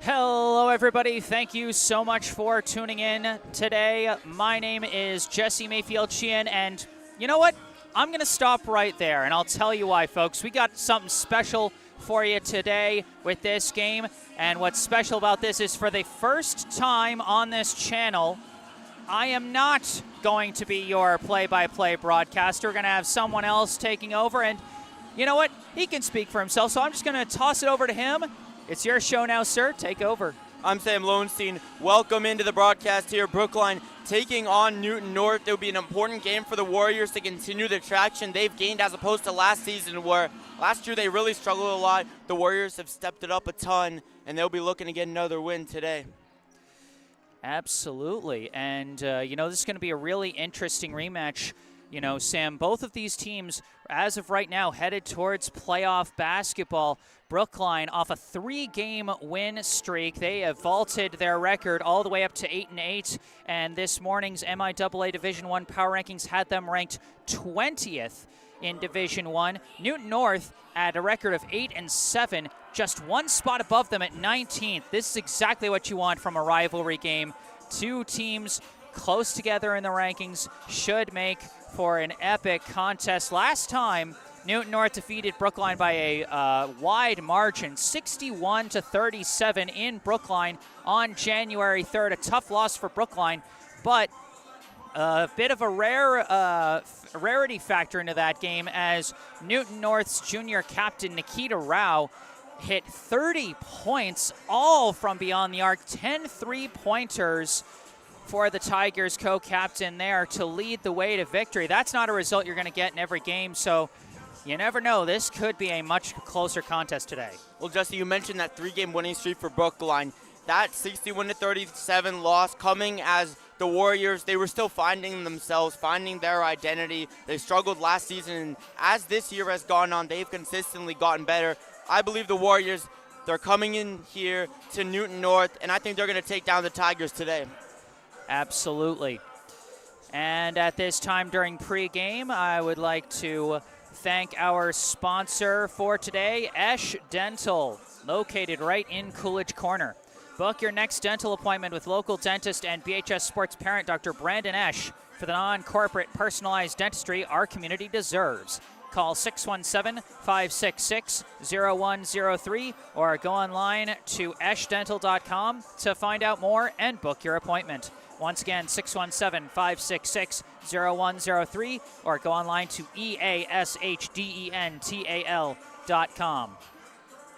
Hello, everybody. Thank you so much for tuning in today. My name is Jesse Mayfield-Sheehan, and you know what? I'm going to stop right there, and I'll tell you why, folks. We got something special for you today with this game, and what's special about this is for the first time on this channel, I am not going to be your play-by-play broadcaster. We're going to have someone else taking over, and you know what? He can speak for himself, so I'm just going to toss it over to him. It's your show now, sir. Take over. I'm Sam Lowenstein. Welcome into the broadcast here. Brookline taking on Newton North. It will be an important game for the Warriors to continue the traction they've gained as opposed to last season, where last year they really struggled a lot. The Warriors have stepped it up a ton, and they'll be looking to get another win today. Absolutely. And, this is going to be a really interesting rematch. You know, Sam, both of these teams, as of right now, headed towards playoff basketball. Brookline, off a 3-game win streak, they have vaulted their record all the way up to 8-8. And this morning's MIAA Division I Power Rankings had them ranked 20th in Division I. Newton North at a record of 8-7, just one spot above them at 19th. This is exactly what you want from a rivalry game. Two teams close together in the rankings should make for an epic contest. Last time, Newton North defeated Brookline by a wide margin, 61-37 in Brookline on January 3rd. A tough loss for Brookline, but a bit of a rarity factor into that game as Newton North's junior captain Nikita Rao hit 30 points, all from beyond the arc, 10 3-pointers for the Tigers co-captain there to lead the way to victory. That's not a result you're going to get in every game, so you never know. This could be a much closer contest today. Well, Jesse, you mentioned that 3-game winning streak for Brookline. That 61-37 loss coming as the Warriors, they were still finding themselves, finding their identity. They struggled last season, and as this year has gone on, they've consistently gotten better. I believe the Warriors, they're coming in here to Newton North, and I think they're going to take down the Tigers today. Absolutely. And at this time during pregame, I would like to thank our sponsor for today, Esch Dental, located right in Coolidge Corner. Book your next dental appointment with local dentist and BHS Sports parent Dr. Brandon Esch for the non-corporate personalized dentistry our community deserves. Call 617-566-0103 or go online to eschdental.com to find out more and book your appointment. Once again, 617-566-0103 or go online to easchdental.com.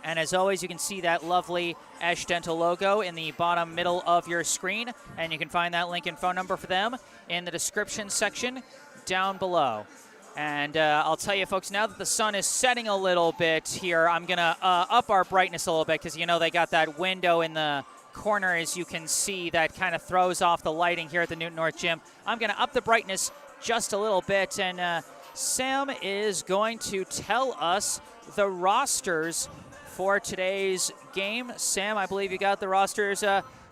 And as always, you can see that lovely Esch Dental logo in the bottom middle of your screen, and you can find that link and phone number for them in the description section down below. And I'll tell you, folks, now that the sun is setting a little bit here, I'm going to up our brightness a little bit because, you know, they got that window in the corner, as you can see, that kind of throws off the lighting here at the Newton North Gym. I'm going to up the brightness just a little bit, and Sam is going to tell us the rosters for today's game. Sam, I believe you got the rosters.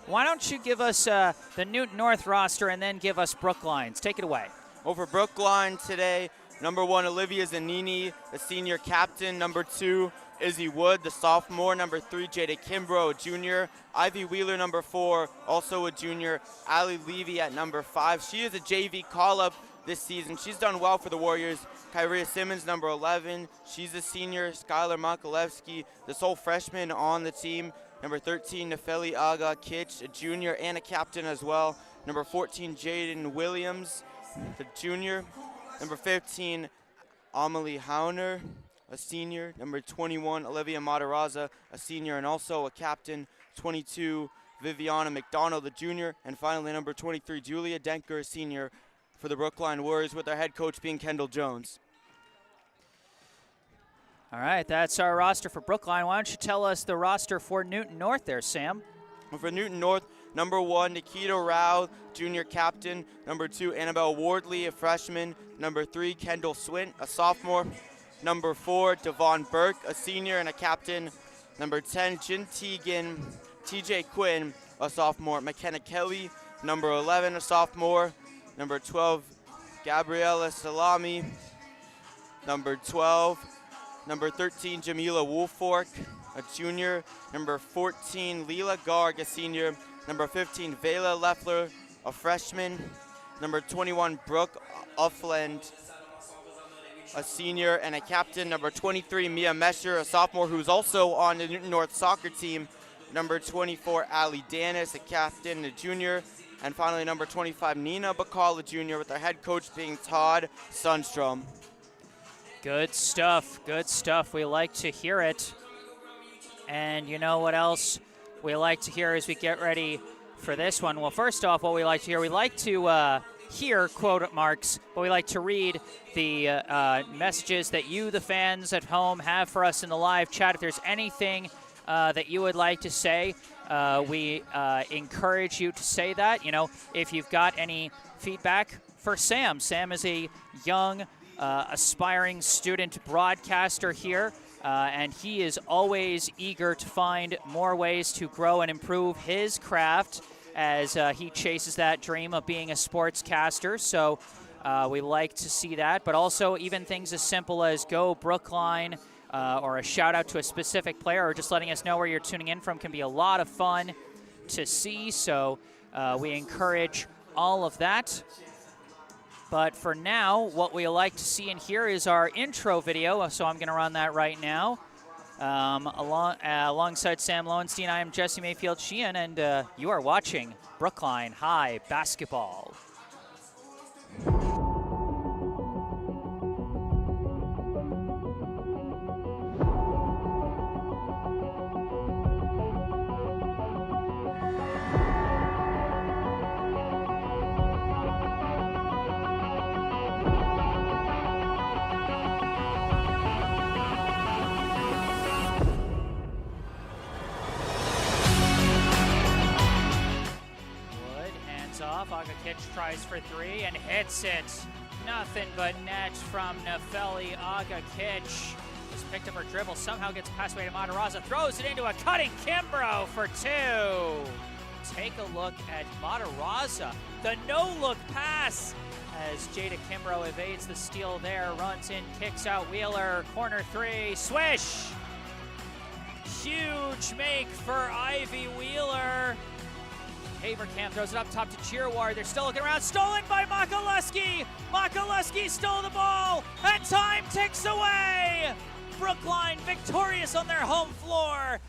Why don't you give us the Newton North roster and then give us Brookline's? Take it away. Over Brookline today, number 1, Olivia Zanini, the senior captain. Number 2, Izzy Wood, the sophomore. Number 3, Jada Kimbrough, a junior. Ivy Wheeler, number 4, also a junior. Allie Levy at number 5. She is a JV call-up this season. She's done well for the Warriors. Kyria Simmons, number 11. She's a senior. Skylar Makalewski, the sole freshman on the team. Number 13, Nefeli Aga Kitch, a junior and a captain as well. Number 14, Jaden Williams, the junior. Number 15, Amelie Hauner, a senior. Number 21, Olivia Matarazza, a senior and also a captain. 22, Viviana McDonald, the junior. And finally, number 23, Julia Denker, a senior for the Brookline Warriors, with their head coach being Kendall Jones. All right, that's our roster for Brookline. Why don't you tell us the roster for Newton North there, Sam? Well, for Newton North, number 1, Nikita Rao, junior captain. Number 2, Annabelle Wardley, a freshman. Number 3, Kendall Swint, a sophomore. Number 4, Devon Burke, a senior and a captain. Number 10, Jin Teagan, TJ Quinn, a sophomore. McKenna Kelly, number 11, a sophomore. Number 12, Gabriella Salami. Number 12, number 13, Jamila Woolfork. a junior. Number 14, Leela Garg, a senior. Number 15, Vela Leffler, a freshman. Number 21, Brooke Uffland, a senior and a captain. Number 23, Mia Mesher, a sophomore who's also on the Newton North soccer team. Number 24, Ali Danis, a captain, a junior. And finally, number 25, Nina Bacall, a junior, with our head coach being Todd Sundstrom. Good stuff, good stuff. We like to hear it. And you know what else we like to hear as we get ready for this one? Well, first off, what we like to hear, we like to hear quote marks, but we like to read the messages that you, the fans at home, have for us in the live chat. If there's anything that you would like to say, we encourage you to say that. You know, if you've got any feedback for Sam. Sam is a young, aspiring student broadcaster here, and he is always eager to find more ways to grow and improve his craft as he chases that dream of being a sportscaster. So we like to see that, but also even things as simple as Go Brookline, or a shout out to a specific player, or just letting us know where you're tuning in from can be a lot of fun to see. So we encourage all of that. But for now, what we like to see and hear is our intro video. So I'm going to run that right now. Alongside Sam Lowenstein, I am Jesse Mayfield-Sheehan, and you are watching Brookline High Basketball. Tries for three and hits it. Nothing but net from Nefeli Aga-Kitch. Just picked up her dribble, somehow gets passed away to Matarazza, throws it into a cutting Kimbrough for two. Take a look at Matarazza. The no-look pass as Jada Kimbrough evades the steal there, runs in, kicks out Wheeler, corner three, swish! Huge make for Ivy Wheeler. Haverkamp throws it up top to Cheerwar. They're still looking around. Stolen by Makaleski. Makaleski stole the ball, and time ticks away. Brookline victorious on their home floor.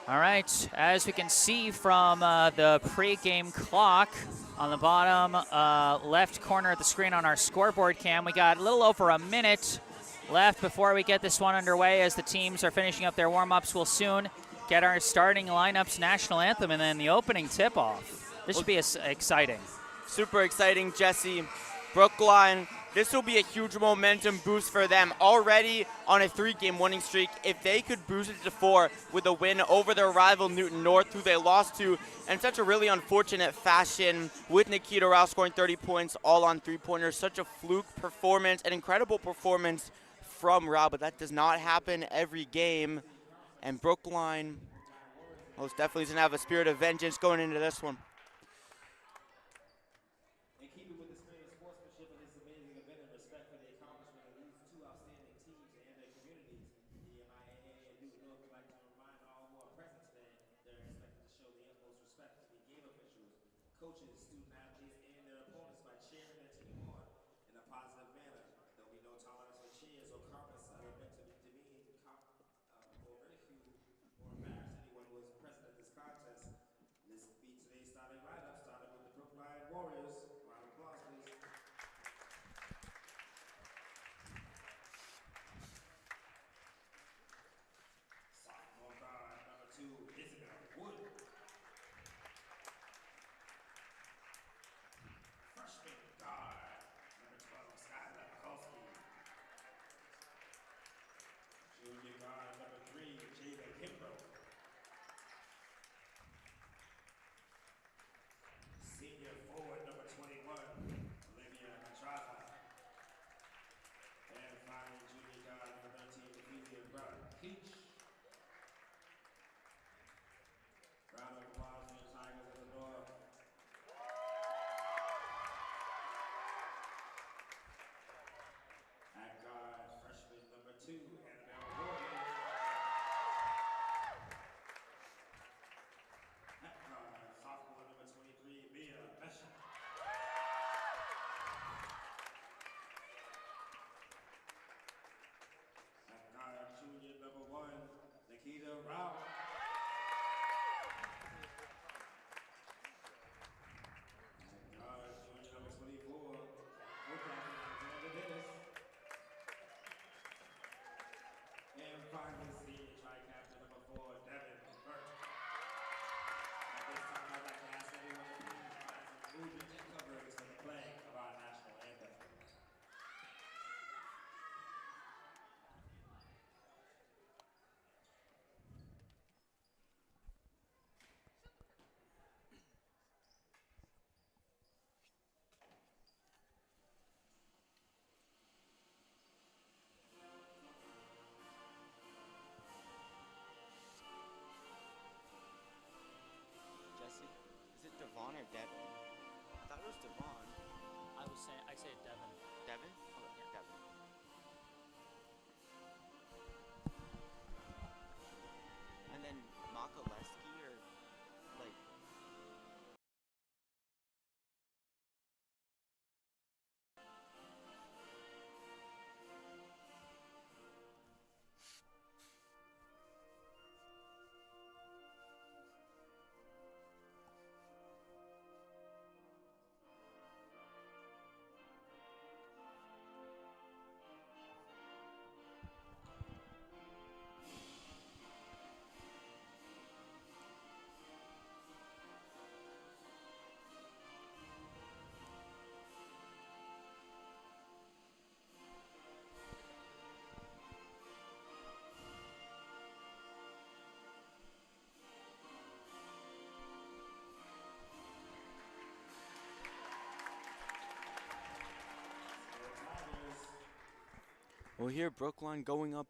All right, as we can see from the pregame clock on the bottom left corner of the screen on our scoreboard cam, we got a little over a minute left before we get this one underway as the teams are finishing up their warm-ups. We'll soon get our starting lineups, national anthem, and then the opening tip-off. This should be exciting. Super exciting, Jesse. Brookline, this will be a huge momentum boost for them. Already on a 3-game winning streak, if they could boost it to 4 with a win over their rival Newton North, who they lost to in such a really unfortunate fashion, with Nikita Rao scoring 30 points, all on three-pointers. Such a fluke performance, an incredible performance from Rao, but that does not happen every game. And Brookline most definitely is going to have a spirit of vengeance going into this one. In keeping with the spirit of sportsmanship of this amazing event and respect for the accomplishment of these two outstanding teams and their communities, the MIAA and Newton North would like to remind all who are present today they're expected to show the utmost respect to the game officials, coaches, student athletes, and their opponents by cheering their team on in a positive manner. There'll be no tolerance for cheers or comments that are meant to demean or ridicule or embarrass anyone who is present at this contest. Let's be today's starting lineup, starting with the Brookline Warriors. Round of applause, please. Sophomore guard, number 2, Isabel Wood. Freshman guard, number 12, Sky Devon or Devin? I thought it was Devon. I say Devin. Devin? Okay, Devin. And then Makaleski or like. Well, here Brookline going up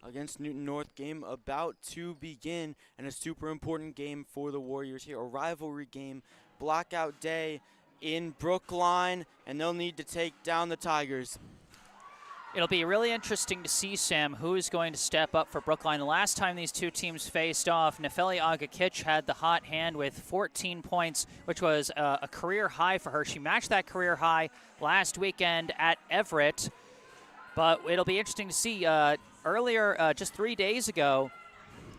against Newton North, game about to begin, and a super important game for the Warriors here, a rivalry game, blackout day in Brookline, and they'll need to take down the Tigers. It'll be really interesting to see, Sam, who is going to step up for Brookline. The last time these two teams faced off, Nefeli Agakic had the hot hand with 14 points, which was a career high for her. She matched that career high last weekend at Everett. But it'll be interesting to see. Earlier, just 3 days ago,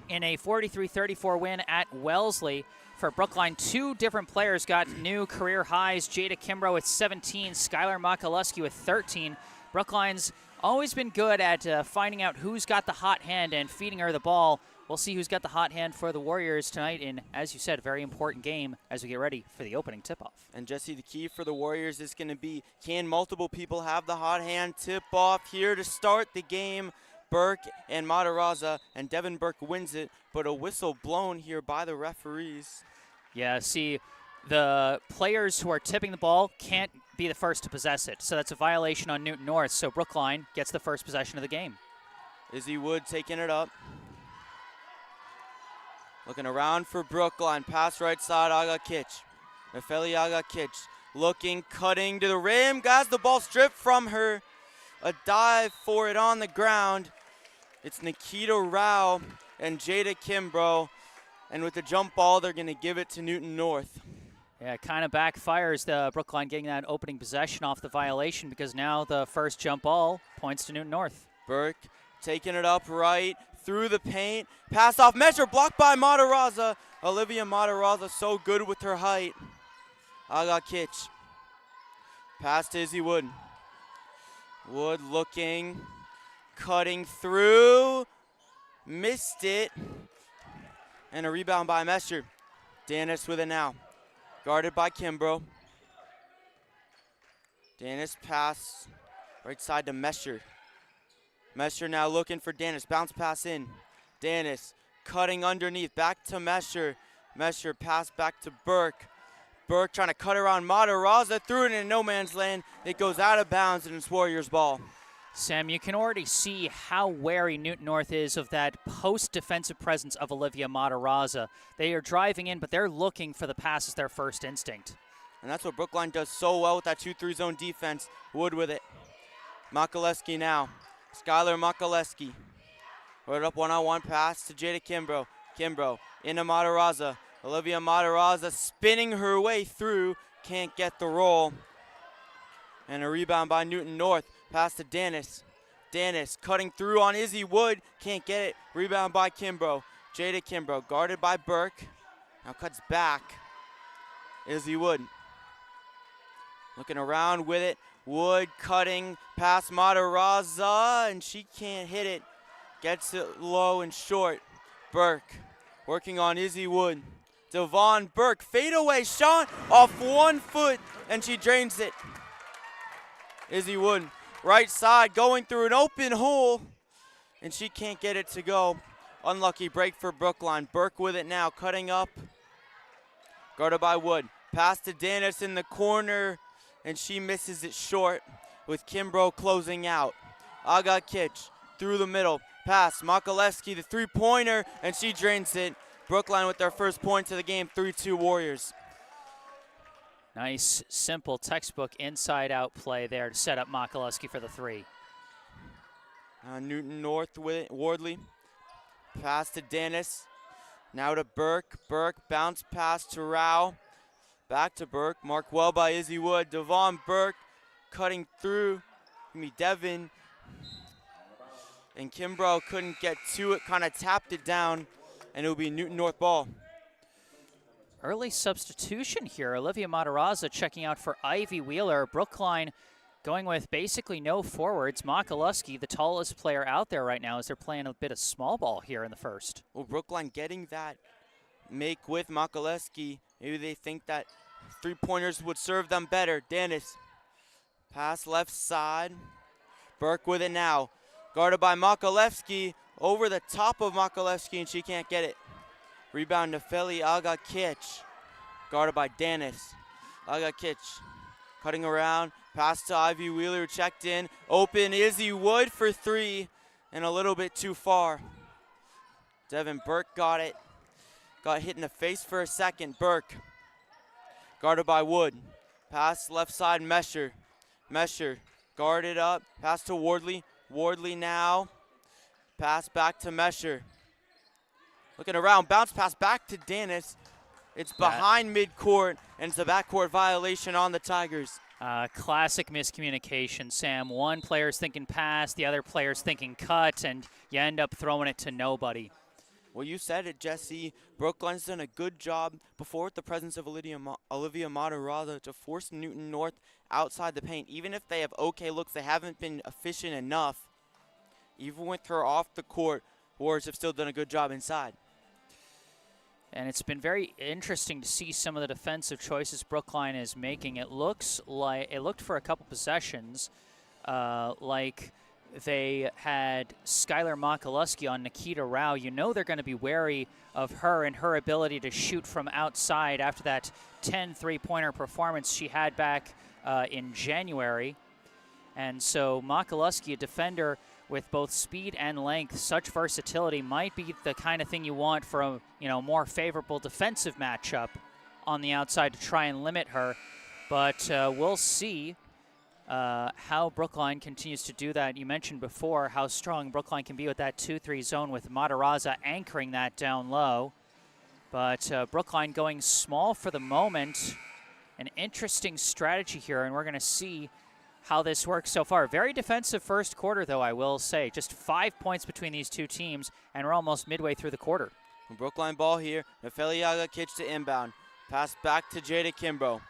in a 43-34 win at Wellesley for Brookline, two different players got new career highs. Jada Kimbrough with 17, Skylar Makaleski with 13. Brookline's always been good at finding out who's got the hot hand and feeding her the ball. We'll see who's got the hot hand for the Warriors tonight in, as you said, a very important game as we get ready for the opening tip-off. And Jesse, the key for the Warriors is going to be, can multiple people have the hot hand tip-off here to start the game? Burke and Matarazza, and Devin Burke wins it, but a whistle blown here by the referees. Yeah, see, the players who are tipping the ball can't be the first to possess it, so that's a violation on Newton North, so Brookline gets the first possession of the game. Izzy Wood taking it up. Looking around for Brookline, pass right side, Agakic. Nefeli Agakic looking, cutting to the rim, got the ball stripped from her. A dive for it on the ground. It's Nikita Rao and Jada Kimbrough. And with the jump ball, they're going to give it to Newton North. Yeah, it kind of backfires the Brookline getting that opening possession off the violation because now the first jump ball points to Newton North. Burke taking it up right through the paint. Pass off measure, blocked by Matarazza. Olivia Matarazza so good with her height. Agakic. Pass to Izzy Wood. Wood looking, cutting through, missed it. And a rebound by Mesher. Dennis with it now. Guarded by Kimbrough. Dennis pass right side to Mesher. Mesher now looking for Dennis. Bounce pass in. Dennis cutting underneath. Back to Mesher. Mesher pass back to Burke. Burke trying to cut around Matarazza. Threw it in no man's land. It goes out of bounds and it's Warriors ball. Sam, you can already see how wary Newton North is of that post-defensive presence of Olivia Matarazza. They are driving in, but they're looking for the pass as their first instinct. And that's what Brookline does so well with that 2-3 zone defense. Wood with it. Makaleski now. Skylar Makaleski. Right up one-on-one pass to Jada Kimbrough. Kimbrough into Matarazza. Olivia Matarazza spinning her way through. Can't get the roll. And a rebound by Newton North. Pass to Dennis. Dennis cutting through on Izzy Wood. Can't get it. Rebound by Kimbrough. Jada Kimbrough guarded by Burke. Now cuts back. Izzy Wood. Looking around with it. Wood cutting past Matarazza. And she can't hit it. Gets it low and short. Burke working on Izzy Wood. Devon Burke. Fadeaway shot off 1 foot. And she drains it. Izzy Wood. Right side going through an open hole, and she can't get it to go. Unlucky break for Brookline. Burke with it now, cutting up. Guarded by Wood. Pass to Dennis in the corner, and she misses it short with Kimbrough closing out. Agakic through the middle. Pass, Makaleski, the three-pointer, and she drains it. Brookline with their first points of the game, 3-2 Warriors. Nice, simple textbook inside-out play there to set up Makaluski for the 3. Newton North with it. Wardley. Pass to Dennis. Now to Burke. Burke bounce pass to Rao. Back to Burke. Marked well by Izzy Wood. Devon Burke cutting through. Devin. And Kimbrough couldn't get to it. Kind of tapped it down. And it will be Newton North ball. Early substitution here. Olivia Matarazza checking out for Ivy Wheeler. Brookline going with basically no forwards. Makaluski, the tallest player out there right now, as they're playing a bit of small ball here in the first. Well, Brookline getting that make with Makaluski. Maybe they think that 3-pointers would serve them better. Dennis. Pass left side. Burke with it now. Guarded by Makaluski. Over the top of Makaluski, and she can't get it. Rebound to Feli Aga-Kitch. Guarded by Dennis. Aga-Kitch cutting around. Pass to Ivy Wheeler, checked in. Open Izzy Wood for 3, and a little bit too far. Devin Burke got it. Got hit in the face for a second. Burke guarded by Wood. Pass left side, Mesher. Mesher guarded up. Pass to Wardley. Wardley now. Pass back to Mesher. Looking around, bounce pass back to Dennis. It's behind midcourt, and it's a backcourt violation on the Tigers. Classic miscommunication, Sam. One player's thinking pass, the other player's thinking cut, and you end up throwing it to nobody. Well, you said it, Jesse. Brookline's done a good job before with the presence of Olivia Matarazza to force Newton North outside the paint. Even if they have okay looks, they haven't been efficient enough. Even with her off the court, Warriors have still done a good job inside. And it's been very interesting to see some of the defensive choices Brookline is making. It looked for a couple possessions like they had Skylar Makaluski on Nikita Rao. You know they're going to be wary of her and her ability to shoot from outside after that 10 3-pointer performance she had back in January. And so Makaluski, a defender with both speed and length, such versatility, might be the kind of thing you want for a more favorable defensive matchup on the outside to try and limit her. But we'll see how Brookline continues to do that. You mentioned before how strong Brookline can be with that 2-3 zone with Matarazza anchoring that down low. But Brookline going small for the moment. An interesting strategy here, and we're going to see how this works so far. Very defensive first quarter, though, I will say. Just 5 points between these two teams, and we're almost midway through the quarter. Brookline ball here. Nefeli Aga-Kitch to inbound. Pass back to Jada Kimbrough.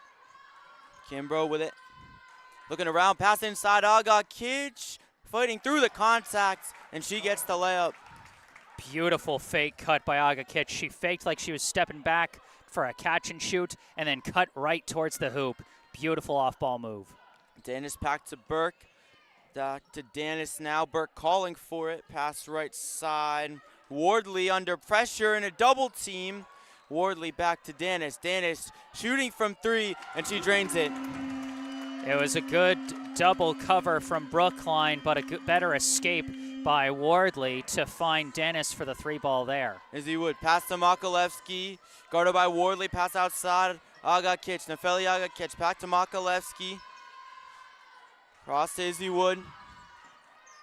Kimbrough with it. Looking around, pass inside. Aga-Kitch fighting through the contacts, and she gets the layup. Beautiful fake cut by Aga-Kitch. She faked like she was stepping back for a catch and shoot, and then cut right towards the hoop. Beautiful off-ball move. Dennis back to Burke. Back to Dennis now. Burke calling for it. Pass right side. Wardley under pressure in a double team. Wardley back to Dennis. Dennis shooting from 3, and she drains it. It was a good double cover from Brookline, but a better escape by Wardley to find Dennis for the 3-ball there. Izzy Wood pass to Makalevsky. Guarded by Wardley. Pass outside. Aga-Kitch. Nefeli Aga-Kitch back to Makalevsky. Cross to Izzy Wood.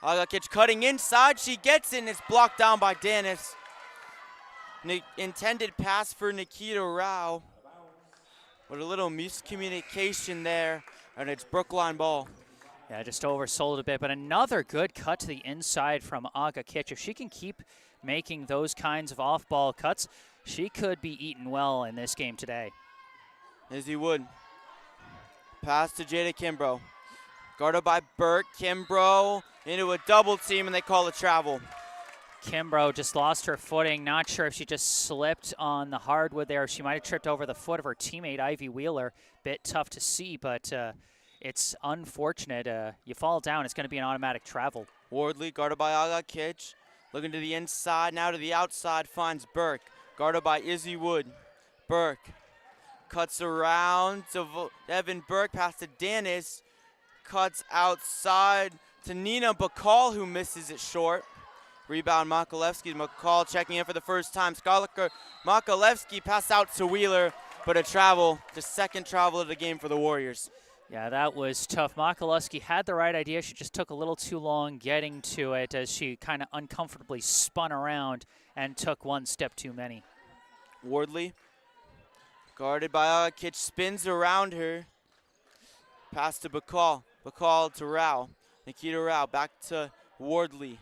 Aga-Kitch cutting inside. She gets it, and it's blocked down by Dennis. Intended pass for Nikita Rao. But a little miscommunication there, and it's Brookline ball. Yeah, just oversold a bit, but another good cut to the inside from Aga-Kitch. If she can keep making those kinds of off-ball cuts, she could be eaten well in this game today. Izzy Wood. Pass to Jada Kimbrough. Guarded by Burke. Kimbrough into a double team, and they call it travel. Kimbrough just lost her footing. Not sure if she just slipped on the hardwood there. She might have tripped over the foot of her teammate, Ivy Wheeler. Bit tough to see, but it's unfortunate. You fall down, it's going to be an automatic travel. Wardley guarded by Aga-Kitch. Looking to the inside, now to the outside, finds Burke. Guarded by Izzy Wood. Burke cuts around to Devin Burke, pass to Dennis. Cuts outside to Nina Bacall, who misses it short. Rebound Makalevsky. McCall checking in for the first time. Skylar Makalevsky pass out to Wheeler. but a travel, the second travel of the game for the Warriors. Yeah, that was tough. Makaluski had the right idea. She just took a little too long getting to it as she kind of uncomfortably spun around and took one step too many. Wardley, guarded by Agakic, spins around her. Pass to Bacall. Bacall to Rao. Nikita Rao back to Wardley.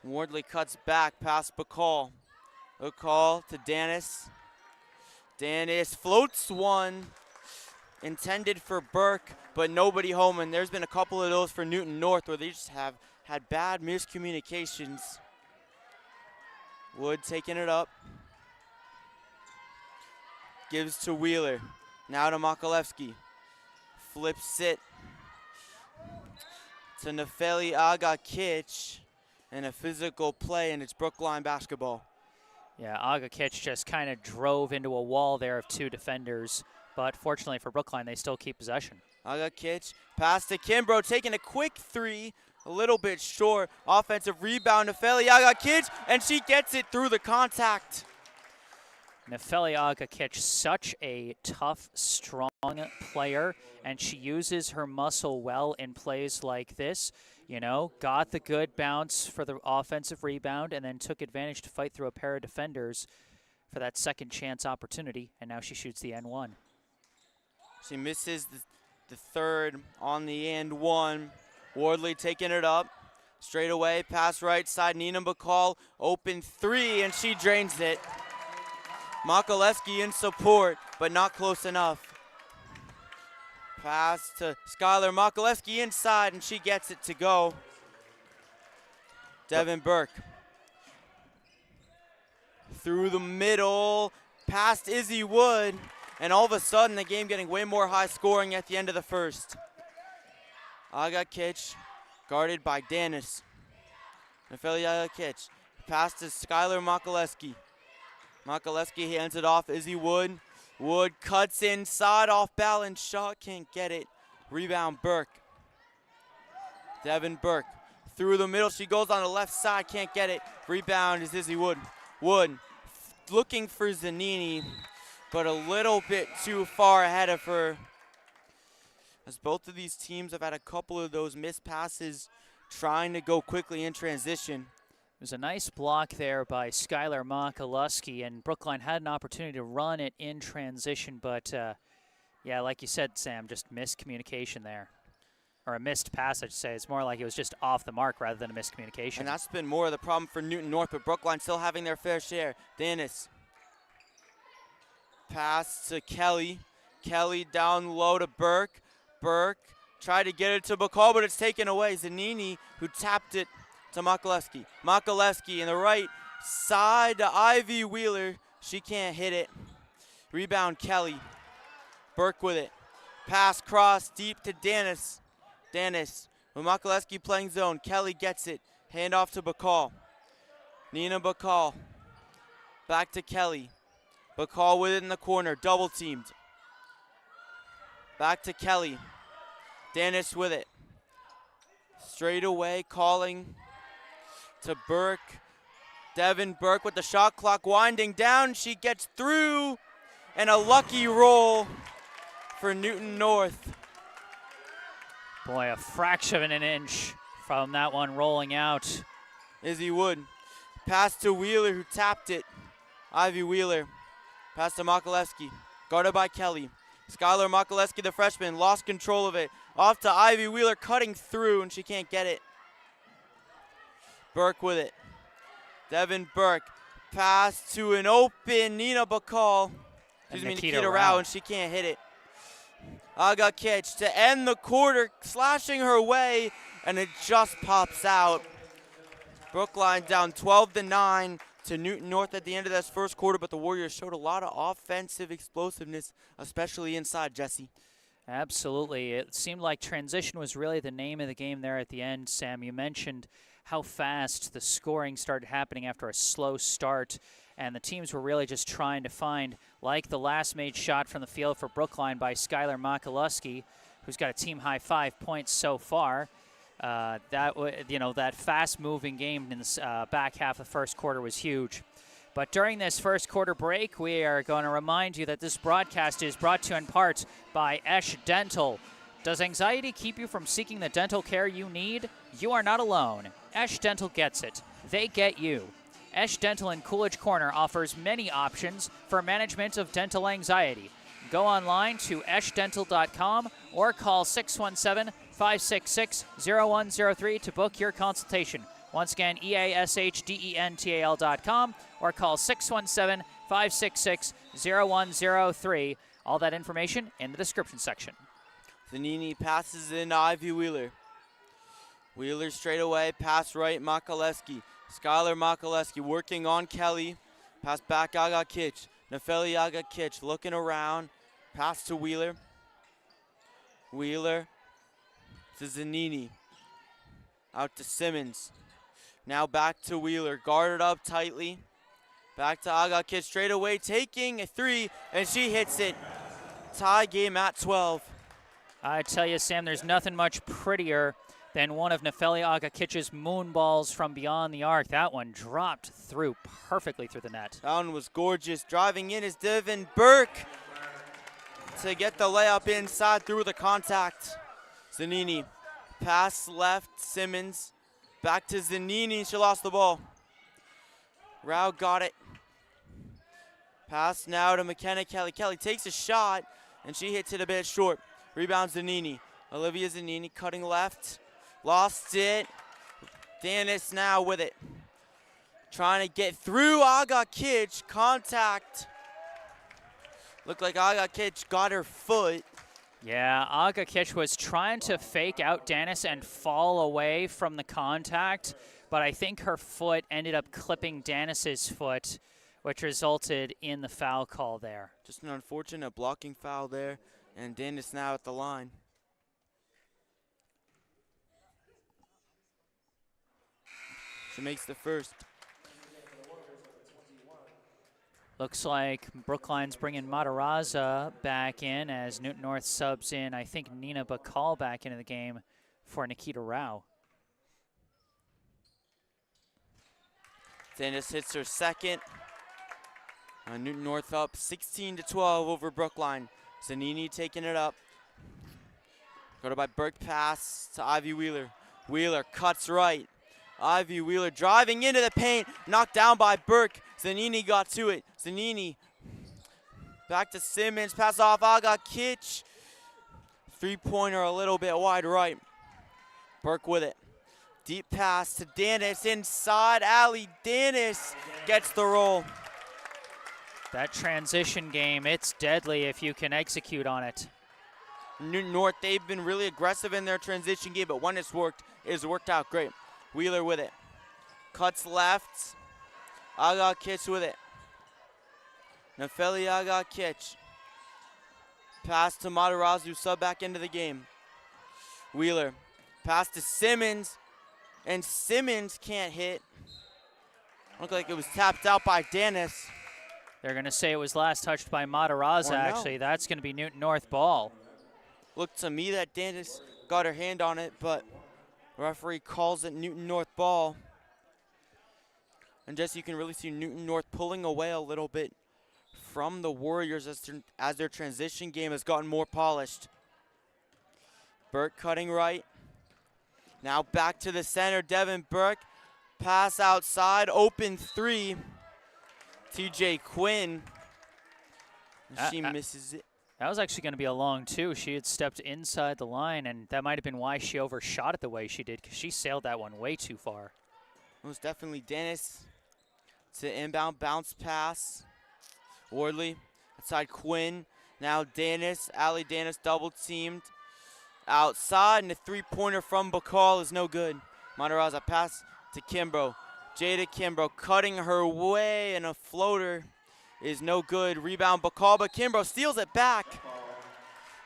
Wardley cuts back past Bacall. Bacall to Danis. Danis floats one. Intended for Burke, but nobody home. And there's been a couple of those for Newton North where they just have had bad miscommunications. Wood taking it up. Gives to Wheeler. Now to Makalevsky. Flips it to Nefeli Agakic. And a physical play, and it's Brookline basketball. Yeah, Agakic just kind of drove into a wall there of two defenders. But fortunately for Brookline, they still keep possession. Agakic, pass to Kimbrough, taking a quick three, a little bit short. Offensive rebound, Nefeli Agakic, and she gets it through the contact. Nefeli Agakic, such a tough, strong player, and she uses her muscle well in plays like this. You know, got the good bounce for the offensive rebound and then took advantage to fight through a pair of defenders for that second chance opportunity, and now she shoots the N1. She misses the third on the and one. Wardley taking it up. Straight away, pass right side. Nina Bacall, open three, and she drains it. Makalevsky in support, but not close enough. Pass to Skylar Makalevsky inside, and she gets it to go. Devin Burke. Through the middle, past Izzy Wood. And all of a sudden, the game getting way more high scoring at the end of the first. Agakic, guarded by Danis. Nefeli Agakic, pass to Skylar Makalevsky. Makalevsky hands it off, Izzy Wood. Wood cuts inside, off balance shot, can't get it. Rebound, Burke. Devin Burke, through the middle, she goes on the left side, can't get it. Rebound is Izzy Wood. Wood, looking for Zanini, but a little bit too far ahead of her. As both of these teams have had a couple of those missed passes trying to go quickly in transition. It was a nice block there by Skylar Makaluski, and Brookline had an opportunity to run it in transition, but yeah, like you said, Sam, just miscommunication there. Or a missed pass, I should say. It's more like it was just off the mark rather than a miscommunication. And that's been more of the problem for Newton North, but Brookline still having their fair share. Danis. Pass to Kelly. Kelly down low to Burke. Burke tried to get it to Bacall, but it's taken away. Zanini, who tapped it to Makalevsky. Makalevsky in the right side to Ivy Wheeler. She can't hit it. Rebound Kelly. Burke with it. Pass cross deep to Danis. Danis with Makalevsky playing zone. Kelly gets it. Hand off to Bacall. Nina Bacall. Back to Kelly. Bacall with it in the corner. Double teamed. Back to Kelly. Danis with it. Straight away calling to Burke. Devin Burke with the shot clock winding down. She gets through. And a lucky roll for Newton North. Boy, a fraction of an inch from that one rolling out. Izzy Wood. Pass to Wheeler, who tapped it. Ivy Wheeler. Pass to Makalevsky. Guarded by Kelly. Skylar Makalevsky, the freshman, lost control of it. Off to Ivy Wheeler, cutting through, and she can't get it. Burke with it. Devin Burke. Pass to an open Nina Bacall. Nikita Rao, and she can't hit it. Agakic to end the quarter, slashing her way, and it just pops out. Brookline down 12-9 to Newton North at the end of this first quarter, but the Warriors showed a lot of offensive explosiveness, especially inside, Jesse. Absolutely. It seemed like transition was really the name of the game there at the end, Sam. You mentioned how fast the scoring started happening after a slow start, and the teams were really just trying to find, like the last made shot from the field for Brookline by Skylar Makaluski, who's got a team-high 5 points so far. That fast-moving game in the back half of the first quarter was huge. But during this first quarter break, we are going to remind you that this broadcast is brought to you in part by Esh Dental. Does anxiety keep you from seeking the dental care you need? You are not alone. Esh Dental gets it. They get you. Esh Dental in Coolidge Corner offers many options for management of dental anxiety. Go online to eshdental.com or call 617-566-0103 to book your consultation. Once again, EASHDENTAL.com or call 617-566-0103. All that information in the description section. Zanini passes in to Ivy Wheeler. Wheeler straight away, pass right, Makaleski. Skylar Makaleski working on Kelly. Pass back, Aga Kitch. Nefeli Aga Kitch looking around. Pass to Wheeler. Wheeler to Zanini. Out to Simmons. Now back to Wheeler, guarded up tightly. Back to Aga Kitch straight away, taking a three, and she hits it. Tie game at 12. I tell you, Sam, there's nothing much prettier than one of Nefeli Agakitch's moon balls from beyond the arc. That one dropped through perfectly through the net. That one was gorgeous. Driving in is Devin Burke to get the layup inside through the contact. Zanini, pass left, Simmons. Back to Zanini, she lost the ball. Rao got it. Pass now to McKenna Kelly. Kelly takes a shot, and she hits it a bit short. Rebound Zanini. Olivia Zanini cutting left. Lost it. Dennis now with it. Trying to get through Aga Kitch. Contact. Looked like Aga Kitch got her foot. Yeah, Aga Kitch was trying to fake out Dennis and fall away from the contact, but I think her foot ended up clipping Dennis's foot, which resulted in the foul call there. Just an unfortunate blocking foul there, and Dennis now at the line. She makes the first. Looks like Brookline's bringing Matarazza back in as Newton North subs in, I think, Nina Bacall back into the game for Nikita Rao. Dennis hits her second. Newton North up 16-12 over Brookline. Zanini taking it up. Got it by Burke, pass to Ivy Wheeler. Wheeler cuts right. Ivy Wheeler driving into the paint, knocked down by Burke. Zanini got to it. Zanini back to Simmons, pass off Aga Kitch. Three-pointer a little bit wide right. Burke with it. Deep pass to Dennis inside alley. Dennis gets the roll. That transition game, it's deadly if you can execute on it. Newton North, they've been really aggressive in their transition game, but when it's worked out great. Wheeler with it. Cuts left. Aga Kitch with it. Nefeli Aga Kitch. Pass to Matarazu, sub back into the game. Wheeler. Pass to Simmons. And Simmons can't hit. Looked like it was tapped out by Dennis. They're going to say it was last touched by Matarazza, actually. That's going to be Newton North ball. Looked to me that Dennis got her hand on it, but referee calls it Newton North ball. And just you can really see Newton North pulling away a little bit from the Warriors as their transition game has gotten more polished. Burke cutting right. Now back to the center, Devin Burke. Pass outside, open three. TJ Quinn. She misses it. That was actually going to be a long two. She had stepped inside the line, and that might have been why she overshot it the way she did, because she sailed that one way too far. It was definitely Dennis to inbound bounce pass. Wardley outside Quinn. Now Dennis, Allie Dennis double teamed outside, and the three-pointer from Bacall is no good. Matarazza pass to Kimbrough. Jada Kimbrough cutting her way, and a floater is no good. Rebound Bacall, but Kimbrough steals it back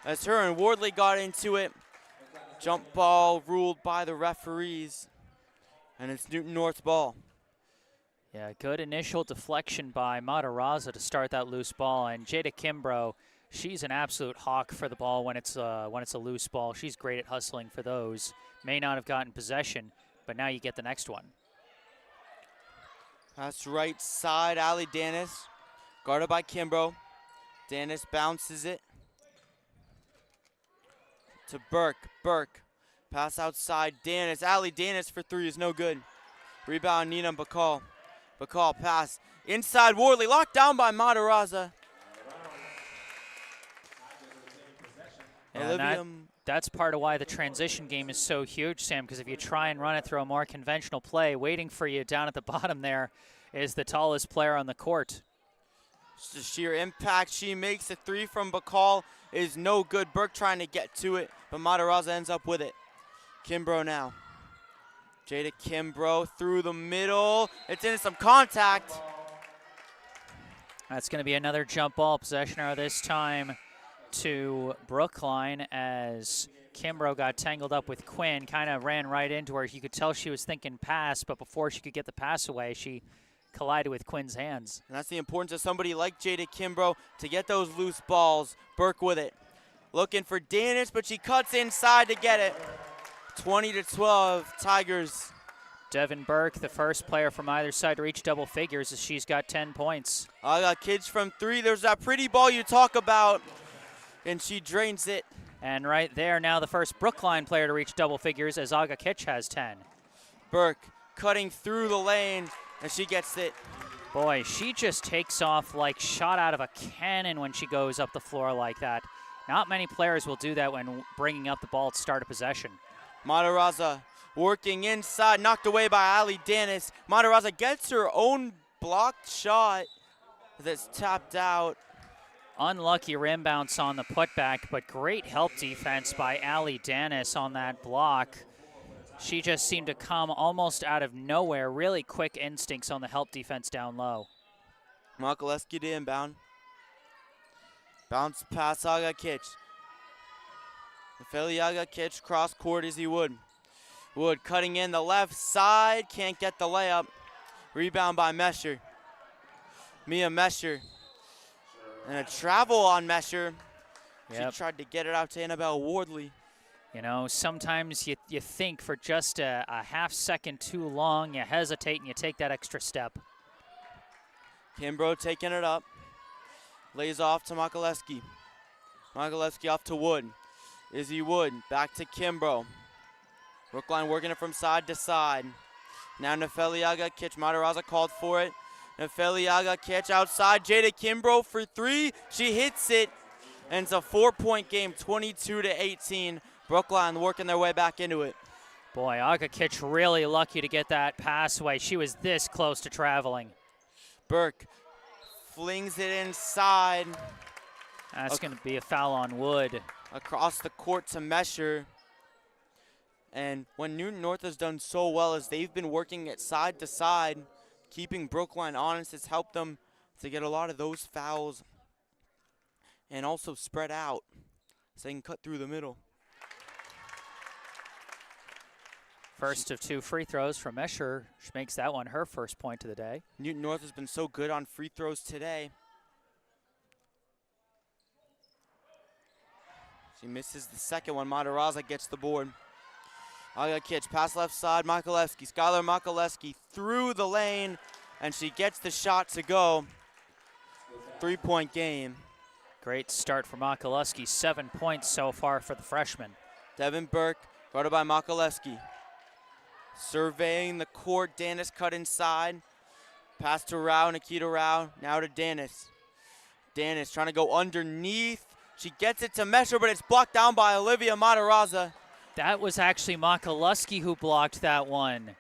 as her and Wardley got into it. Jump ball ruled by the referees, and it's Newton North's ball. Yeah, good initial deflection by Matarazza to start that loose ball, and Jada Kimbrough, she's an absolute hawk for the ball when it's a loose ball. She's great at hustling for those. May not have gotten possession, but now you get the next one. Pass right side, Allie Danis. Guarded by Kimbrough. Danis bounces it to Burke. Burke. Pass outside, Danis. Allie Danis for three is no good. Rebound, Nina Bacall. Bacall pass. Inside, Worley. Locked down by Matarazza. Yeah, that's part of why the transition game is so huge, Sam, because if you try and run it through a more conventional play, waiting for you down at the bottom there is the tallest player on the court. Just the sheer impact. She makes a three from Bacall is no good. Burke trying to get to it, but Matarazza ends up with it. Kimbrough now. Jada Kimbrough through the middle. It's in some contact. That's going to be another jump ball possession arrow this time to Brookline as Kimbrough got tangled up with Quinn, kind of ran right into her. You could tell she was thinking pass, but before she could get the pass away, she collided with Quinn's hands. And that's the importance of somebody like Jada Kimbrough to get those loose balls. Burke with it. Looking for Danis, but she cuts inside to get it. 20-12, Tigers. Devin Burke, the first player from either side to reach double figures, as she's got 10 points. I got kids from three. There's that pretty ball you talk about, and she drains it. And right there, now the first Brookline player to reach double figures, as Aga Kitch has 10. Burke cutting through the lane, and she gets it. Boy, she just takes off like shot out of a cannon when she goes up the floor like that. Not many players will do that when bringing up the ball at start of possession. Matarazza working inside, knocked away by Allie Danis. Matarazza gets her own blocked shot that's tapped out. Unlucky rim bounce on the putback, but great help defense by Allie Danis on that block. She just seemed to come almost out of nowhere. Really quick instincts on the help defense down low. Makaleski to inbound. Bounce pass, Aga Kitch. Aga Kitch cross court as he would. Wood cutting in the left side, can't get the layup. Rebound by Mesher. Mia Mesher. And a travel on Mesher. Yep. She tried to get it out to Annabelle Wardley. You know, sometimes you think for just a half second too long, you hesitate and you take that extra step. Kimbrough taking it up. Lays off to Makaleski. Makaleski off to Wood. Izzy Wood back to Kimbrough. Brookline working it from side to side. Now Aga Kitch. Matarazza called for it. Aga Kitch outside. Jada Kimbrough for three. She hits it. And it's a 4-point game, 22-18. Brookline working their way back into it. Boy, Aga Kitch really lucky to get that pass away. She was this close to traveling. Burke flings it inside. That's going to be a foul on Wood. Across the court to Mesher. And when Newton North has done so well is they've been working it side to side, keeping Brookline honest. It's helped them to get a lot of those fouls and also spread out so they can cut through the middle. First of two free throws from Mesher. She makes that one her first point of the day. Newton North has been so good on free throws today. She misses the second one. Matarazza gets the board. Aga Kitch, pass left side, Makaleski. Skylar Makaleski through the lane, and she gets the shot to go. 3-point game. Great start for Makaleski. 7 points so far for the freshman. Devin Burke, guarded by Makaleski. Surveying the court, Danis cut inside. Pass to Rao, Nikita Rao, now to Danis. Danis trying to go underneath. She gets it to Mesher, but it's blocked down by Olivia Matarazza. That was actually Makaleski who blocked that one.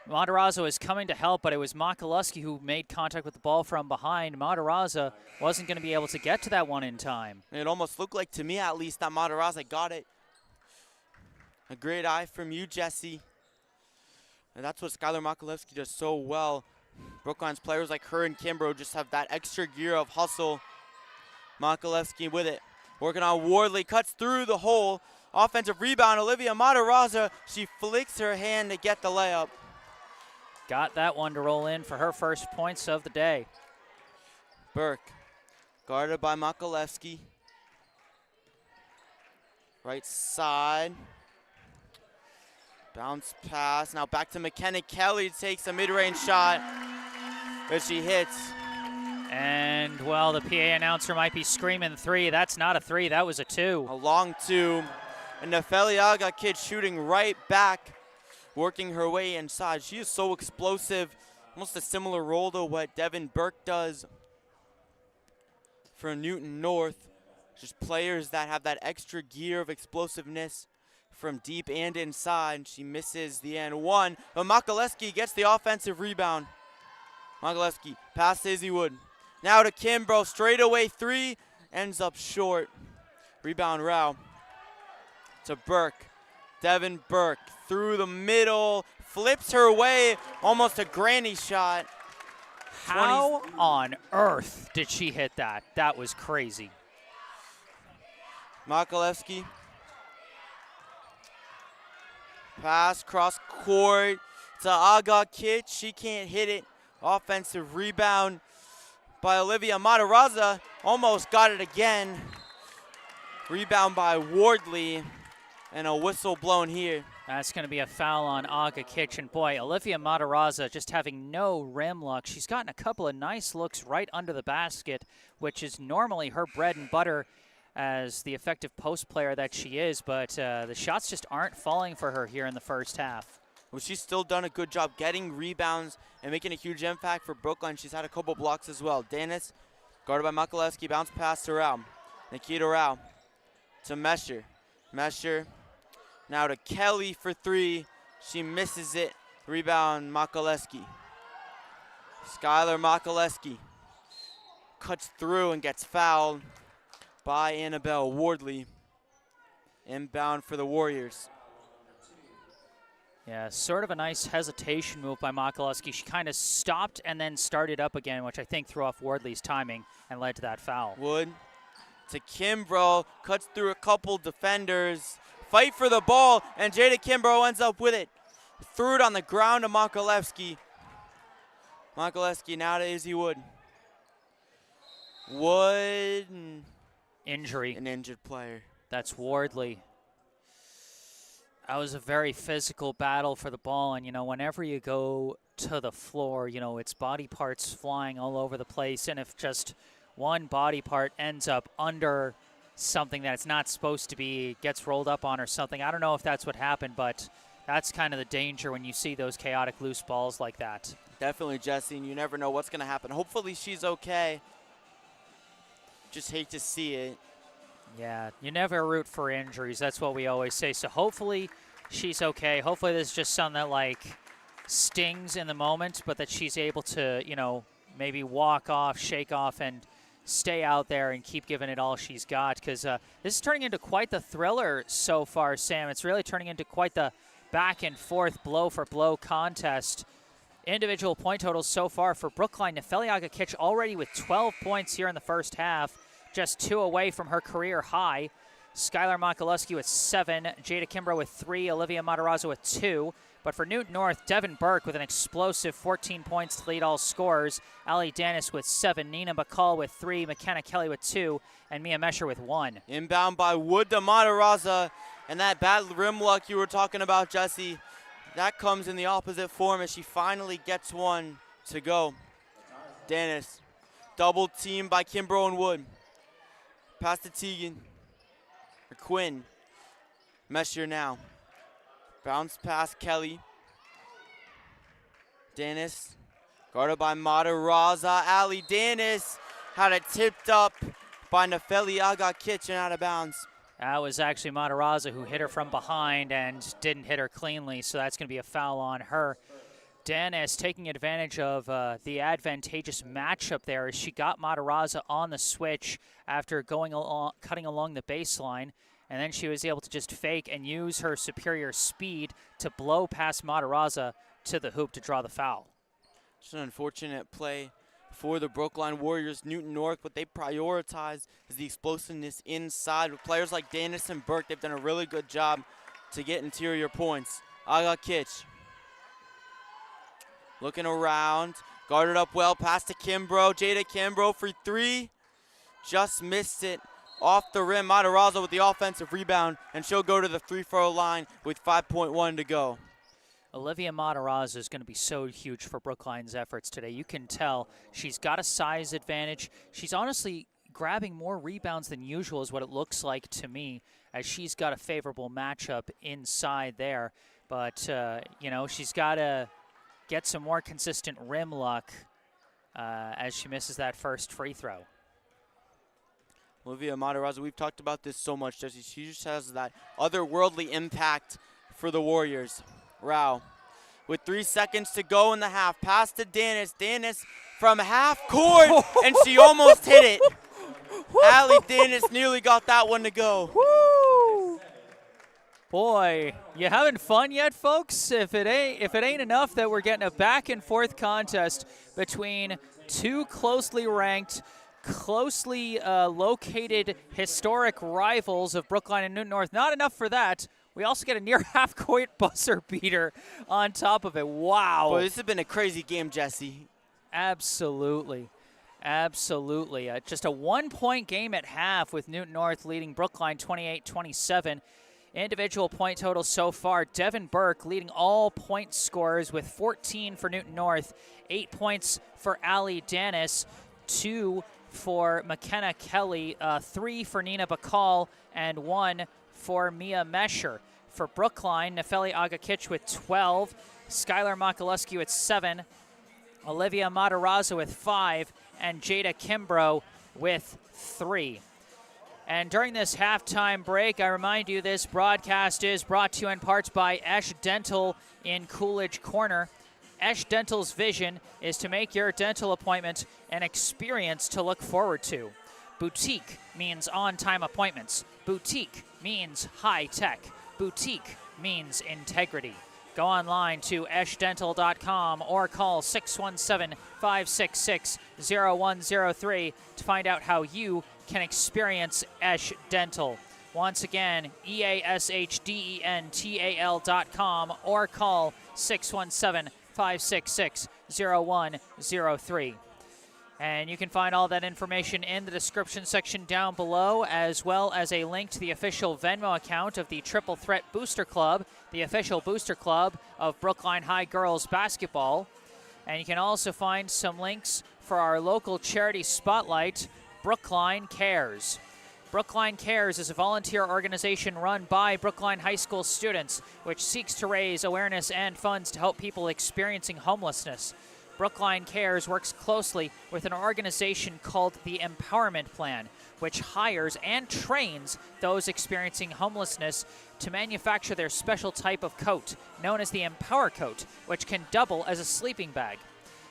Matarazza was coming to help, but it was Makaleski who made contact with the ball from behind. Matarazza wasn't going to be able to get to that one in time. It almost looked like, to me at least, that Matarazza got it. A great eye from you, Jesse. And that's what Skylar Makaleski does so well. Brookline's players like her and Kimbrough just have that extra gear of hustle. Makaleski with it. Working on Wardley, cuts through the hole. Offensive rebound, Olivia Matarazza. She flicks her hand to get the layup. Got that one to roll in for her first points of the day. Burke, guarded by Makaleski. Right side. Bounce pass. Now back to McKenna Kelly. Takes a mid-range shot. as she hits. And, well, the PA announcer might be screaming 3. That's not a 3. That was a 2. A long 2. And Nefeliaga kid shooting right back, working her way inside. She is so explosive. Almost a similar role to what Devin Burke does for Newton North. Just players that have that extra gear of explosiveness from deep and inside. She misses the end one, but Makaleski gets the offensive rebound. Makaleski past Izzy Wood. Now to Kimbrough, straightaway 3, ends up short. Rebound Rao to Burke. Devin Burke through the middle, flips her way, almost a granny shot. How on earth did she hit that? That was crazy. Makalewski. Pass cross court to Aga Kitch. She can't hit it. Offensive rebound by Olivia Matarazza. Almost got it again. Rebound by Wardley. And a whistle blown here. That's going to be a foul on Aga Kitch. And boy, Olivia Matarazza just having no rim luck. She's gotten a couple of nice looks right under the basket, which is normally her bread and butter as the effective post player that she is. But the shots just aren't falling for her here in the first half. Well, she's still done a good job getting rebounds and making a huge impact for Brookline. She's had a couple blocks as well. Danis, guarded by Makalewski, bounce pass to Rao. Nikita Rao to Mesher. Mesher now to Kelly for 3. She misses it. Rebound Makaleski. Skylar Makaleski cuts through and gets fouled by Annabelle Wardley. Inbound for the Warriors. Yeah, sort of a nice hesitation move by Makaleski. She kind of stopped and then started up again, which I think threw off Wardley's timing and led to that foul. Wood to Kimbrough, cuts through a couple defenders. Fight for the ball, and Jada Kimbrough ends up with it. Threw it on the ground to Makalewski. Makalewski now to Izzy Wood. Wood. Injury. An injured player. That's Wardley. That was a very physical battle for the ball, and, you know, whenever you go to the floor, you know, it's body parts flying all over the place, and if just one body part ends up under something that it's not supposed to be, gets rolled up on or something. I don't know if that's what happened, but that's kind of the danger when you see those chaotic loose balls like that. Definitely, Jesse, and you never know what's going to happen. Hopefully she's okay. Just hate to see it. Yeah, you never root for injuries. That's what we always say. So hopefully she's okay. Hopefully this is just something that, like, stings in the moment, but that she's able to, you know, maybe walk off, shake off, and stay out there and keep giving it all she's got, because this is turning into quite the thriller so far, Sam. It's really turning into quite the back and forth, blow for blow contest. Individual point totals so far for Brookline. Nefeliaga Kitch already with 12 points here in the first half, just 2 away from her career high. Skylar Makaleski with 7, Jada Kimbrough with 3, Olivia Matarazza with 2. But for Newton North, Devin Burke with an explosive 14 points to lead all scorers. Allie Danis with 7, Nina Bacall with 3, McKenna Kelly with 2, and Mia Mesher with 1. Inbound by Wood to Matarazza, and that bad rim luck you were talking about, Jesse, that comes in the opposite form as she finally gets one to go. Danis, double team by Kimbrough and Wood. Pass to Teagan, or Quinn. Mesher now. Bounce pass Kelly. Danis, guarded by Matarazza. Ali Danis had it tipped up by Nefeliaga Kitchen out of bounds. That was actually Matarazza who hit her from behind and didn't hit her cleanly, so that's going to be a foul on her. Danis taking advantage of the advantageous matchup there as she got Matarazza on the switch after going along, cutting along the baseline. And then she was able to just fake and use her superior speed to blow past Matarazza to the hoop to draw the foul. Just an unfortunate play for the Brookline Warriors. Newton North, what they prioritize is the explosiveness inside. With players like Danis and Burke, they've done a really good job to get interior points. Aga Kitch looking around, guarded up well, pass to Kimbrough. Jada Kimbrough for 3, just missed it. Off the rim, Matarazza with the offensive rebound, and she'll go to the free throw line with 5.1 to go. Olivia Matarazzo is going to be so huge for Brookline's efforts today. You can tell she's got a size advantage. She's honestly grabbing more rebounds than usual is what it looks like to me, as she's got a favorable matchup inside there. But, you know, she's got to get some more consistent rim luck as she misses that first free throw. Olivia Matarazzo, we've talked about this so much, Jesse. She just has that otherworldly impact for the Warriors. Rao, with 3 seconds to go in the half, pass to Dennis. Dennis from half court, and she almost hit it. Allie Dennis nearly got that one to go. Woo! Boy, you having fun yet, folks? If it ain't enough that we're getting a back and forth contest between two closely ranked, closely located historic rivals of Brookline and Newton North, not enough for that. We also get a near half-court buzzer beater on top of it. Wow. Boy, this has been a crazy game, Jesse. Absolutely. Absolutely. Just a one-point game at half with Newton North leading Brookline 28-27. Individual point totals so far. Devin Burke leading all point scorers with 14 for Newton North, 8 points for Allie Dennis, 2 for McKenna Kelly, 3 for Nina Bacall, and 1 for Mia Mesher. For Brookline, Nefeli Agakic with 12, Skylar Makaluski with 7, Olivia Matarazzo with 5, and Jada Kimbrough with 3. And during this halftime break, I remind you this broadcast is brought to you in parts by Esch Dental in Coolidge Corner. Esch Dental's vision is to make your dental appointment an experience to look forward to. Boutique means on-time appointments. Boutique means high-tech. Boutique means integrity. Go online to eschdental.com or call 617-566-0103 to find out how you can experience Esch Dental. Once again, EASHDENTAL.com or call 617-566-0103. And you can find all that information in the description section down below, as well as a link to the official Venmo account of the Triple Threat Booster Club, the official booster club of Brookline High Girls Basketball. And you can also find some links for our local charity spotlight, Brookline Cares. Brookline Cares is a volunteer organization run by Brookline High School students, which seeks to raise awareness and funds to help people experiencing homelessness. Brookline Cares works closely with an organization called the Empowerment Plan, which hires and trains those experiencing homelessness to manufacture their special type of coat, known as the Empower Coat, which can double as a sleeping bag.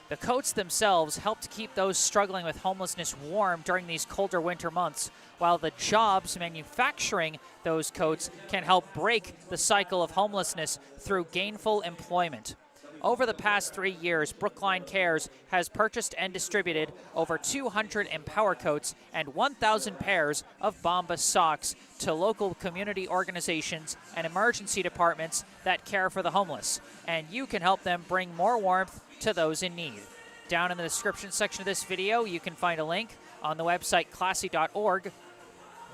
The coats themselves help to keep those struggling with homelessness warm during these colder winter months, while the jobs manufacturing those coats can help break the cycle of homelessness through gainful employment. Over the past 3 years, Brookline Cares has purchased and distributed over 200 Empower Coats and 1,000 pairs of Bombas socks to local community organizations and emergency departments that care for the homeless. And you can help them bring more warmth to those in need. Down in the description section of this video, you can find a link on the website classy.org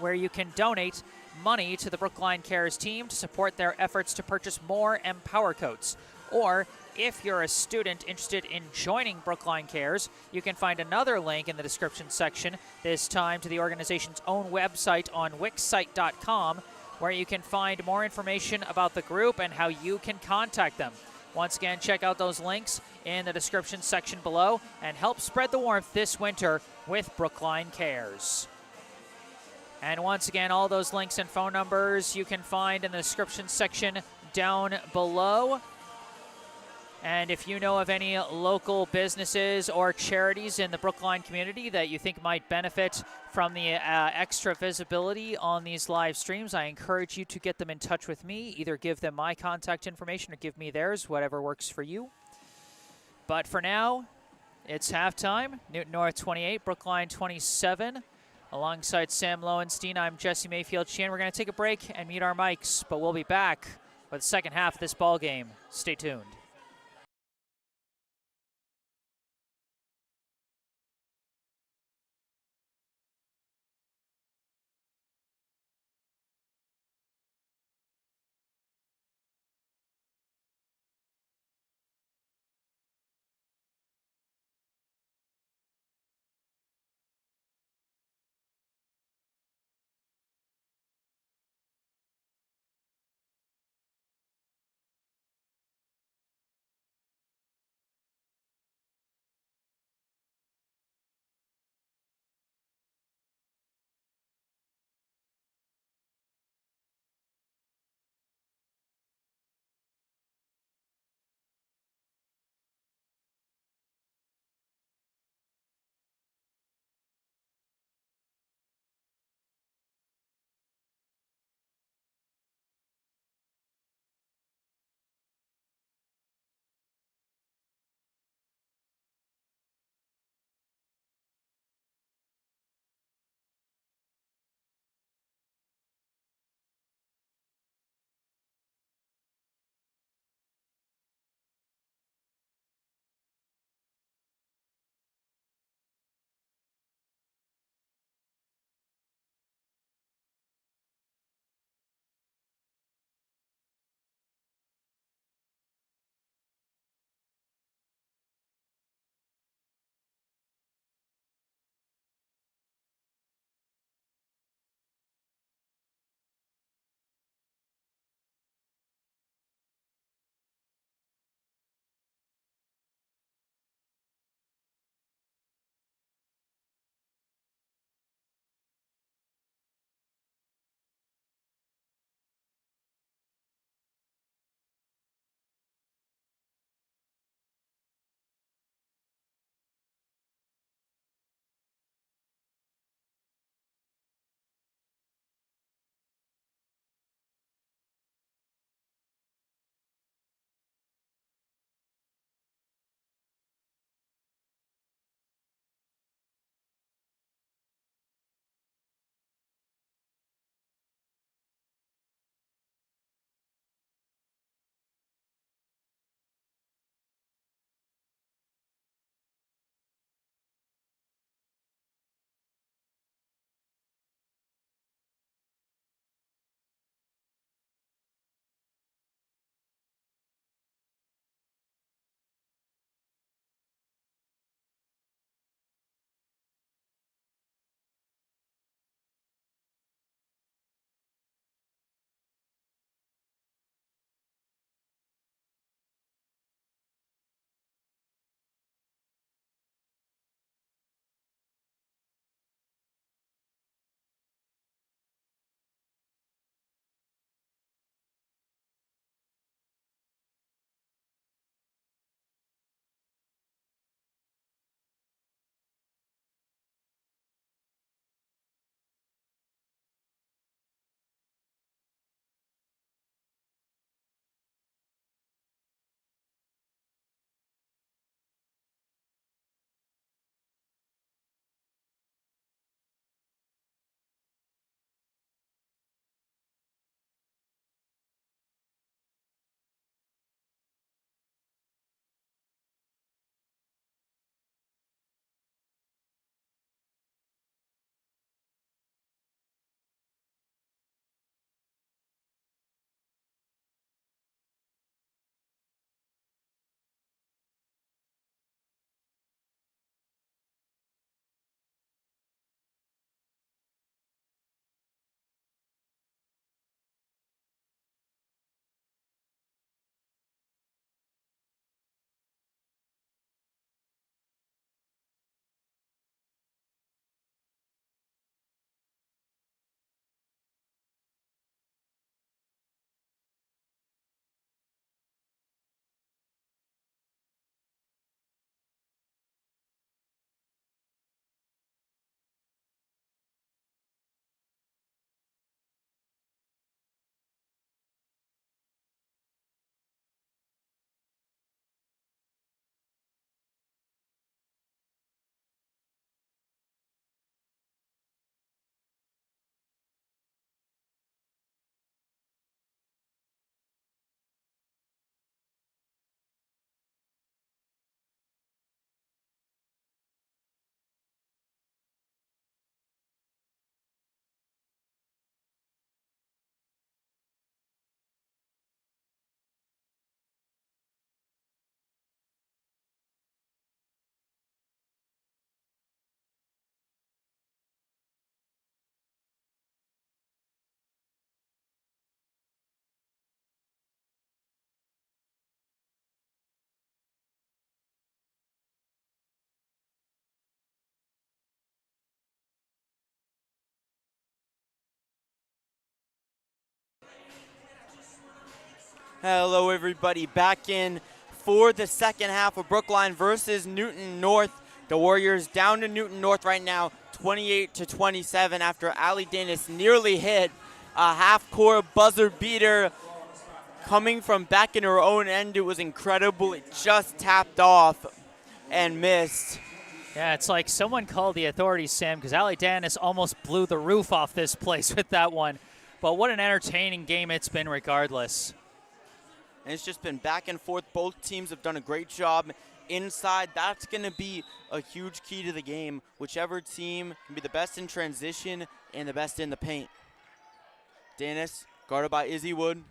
where you can donate money to the Brookline Cares team to support their efforts to purchase more Empower Coats. Or if you're a student interested in joining Brookline Cares, you can find another link in the description section, this time to the organization's own website on wixsite.com, where you can find more information about the group and how you can contact them. Once again, check out those links in the description section below and help spread the warmth this winter with Brookline Cares. And once again, all those links and phone numbers you can find in the description section down below. And if you know of any local businesses or charities in the Brookline community that you think might benefit from the extra visibility on these live streams, I encourage you to get them in touch with me. Either give them my contact information or give me theirs, whatever works for you. But for now, it's halftime. Newton North 28, Brookline 27. Alongside Sam Lowenstein, I'm Jesse Mayfield-Sheehan. We're going to take a break and mute our mics, but we'll be back with the second half of this ball game. Stay tuned. Hello, everybody. Back in for the second half of Brookline versus Newton North. The Warriors down to Newton North right now, 28-27 after Allie Dennis nearly hit a half-court buzzer beater coming from back in her own end. It was incredible. It just tapped off and missed. Yeah, it's like someone called the authorities, Sam, because Allie Dennis almost blew the roof off this place with that one. But what an entertaining game it's been regardless. And it's just been back and forth. Both teams have done a great job inside. That's going to be a huge key to the game. Whichever team can be the best in transition and the best in the paint. Dennis, guarded by Izzy Wood.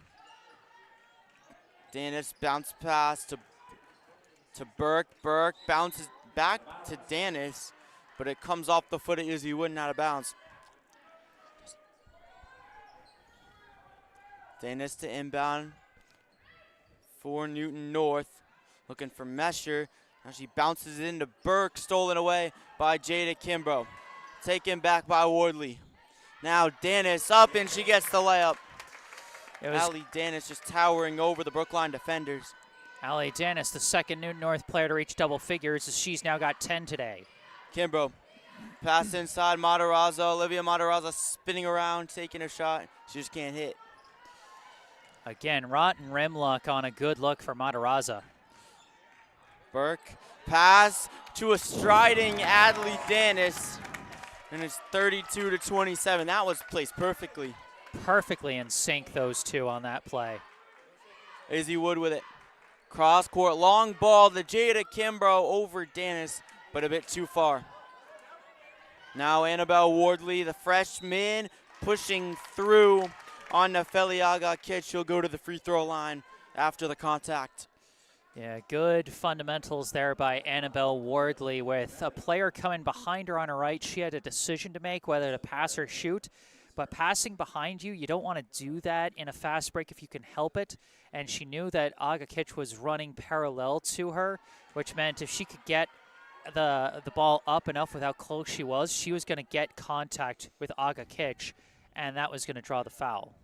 Dennis bounce pass to Burke. Burke bounces back to Dennis, but it comes off the foot of Izzy Wood and out of bounds. Dennis to inbound for Newton North. Looking for Mesher. Now she bounces it into Burke, stolen away by Jada Kimbrough. Taken back by Wardley. Now Dennis up, and she gets the layup. Allie Dennis just towering over the Brookline defenders. Allie Dennis, the second Newton North player to reach double figures, as she's now got 10 today. Kimbrough. Pass inside, Matarazza. Olivia Matarazza spinning around, taking a shot. She just can't hit. Again, rotten rim luck on a good look for Matarazza. Burke, pass to a striding Adley Dennis, and it's 32-27. That was placed perfectly. Perfectly in sync, those two on that play. Izzy Wood with it. Cross court, long ball to Jada Kimbrough over Dennis, but a bit too far. Now Annabelle Wardley, the freshman, pushing through on Nefeli Aga-Kit. She'll go to the free throw line after the contact. Yeah, good fundamentals there by Annabelle Wardley. With a player coming behind her on her right, she had a decision to make whether to pass or shoot. But passing behind you don't want to do that in a fast break if you can help it. And she knew that Aga-Kit was running parallel to her, which meant if she could get the ball up enough with how close she was going to get contact with Aga-Kit, and that was going to draw the foul.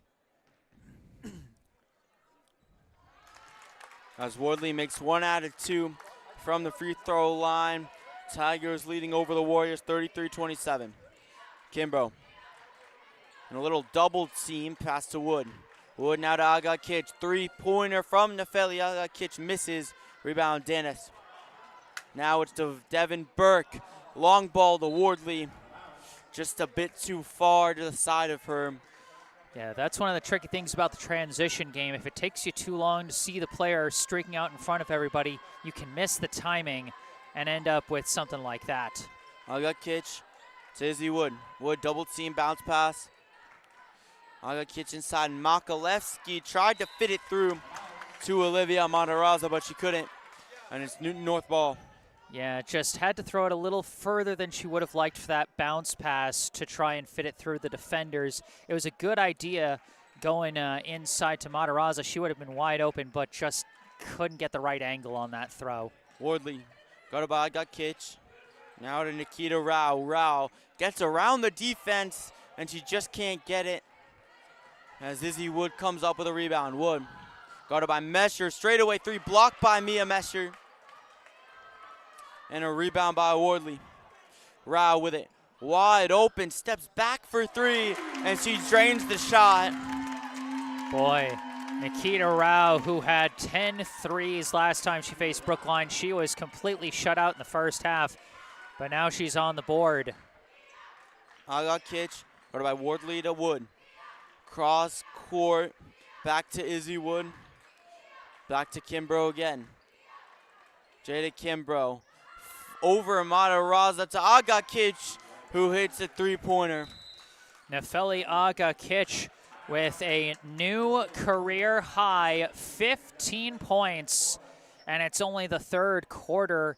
As Wardley makes 1 out of 2 from the free throw line. Tigers leading over the Warriors 33-27. Kimbrough. And a little double team pass to Wood. Wood now to Aga-Kit. Three-pointer from Nefeli Aga-Kit misses. Rebound Dennis. Now it's to Devin Burke. Long ball to Wardley. Just a bit too far to the side of her. Yeah, that's one of the tricky things about the transition game. If it takes you too long to see the player streaking out in front of everybody, you can miss the timing and end up with something like that. Aga-Kit to Izzy Wood. Wood double team bounce pass. Aga-Kit inside. Makalevsky tried to fit it through to Olivia Matarazza, but she couldn't. And it's Newton North ball. Yeah, just had to throw it a little further than she would have liked for that bounce pass to try and fit it through the defenders. It was a good idea going inside to Matarazza. She would have been wide open, but just couldn't get the right angle on that throw. Wardley got it by Aga-Kit. Now to Nikita Rao. Rao gets around the defense, and she just can't get it. As Izzy Wood comes up with a rebound. Wood got it by Mesher. Straightaway three blocked by Mia Mesher. And a rebound by Wardley. Rao with it. Wide open, steps back for three, and she drains the shot. Boy, Nikita Rao, who had 10 threes last time she faced Brookline, she was completely shut out in the first half, but now she's on the board. Aga-Kit, got it by Wardley to Wood. Cross court, back to Izzy Wood. Back to Kimbrough again. Jada Kimbrough. Over Matarazza to Aga-Kit, who hits a three-pointer. Nefeli Aga-Kit with a new career high, 15 points, and it's only the third quarter.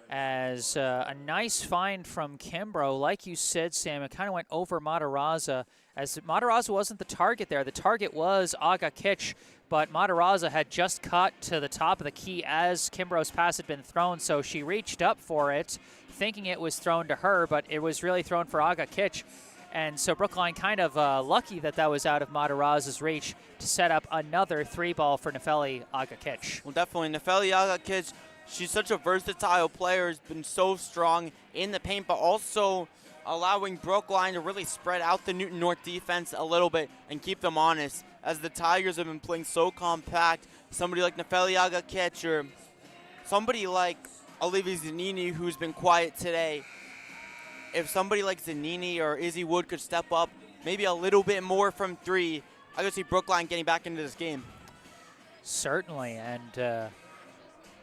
As a nice find from Kimbrough. Like you said, Sam, it kind of went over Matarazza, as Matarazza wasn't the target there. The target was Aga-Kit, but Matarazza had just cut to the top of the key as Kimbrough's pass had been thrown, so she reached up for it, thinking it was thrown to her, but it was really thrown for Aga-Kit. And so Brookline kind of lucky that that was out of Mataraz's reach to set up another 3-ball for Nefeli Agakic. Well, definitely. Nefeli Agakic, she's such a versatile player, has been so strong in the paint, but also allowing Brookline to really spread out the Newton North defense a little bit and keep them honest, as the Tigers have been playing so compact. Somebody like Nefeli Agakic or somebody like Olivia Zanini, who's been quiet today. If somebody like Zanini or Izzy Wood could step up maybe a little bit more from 3, I could see Brookline getting back into this game. Certainly, and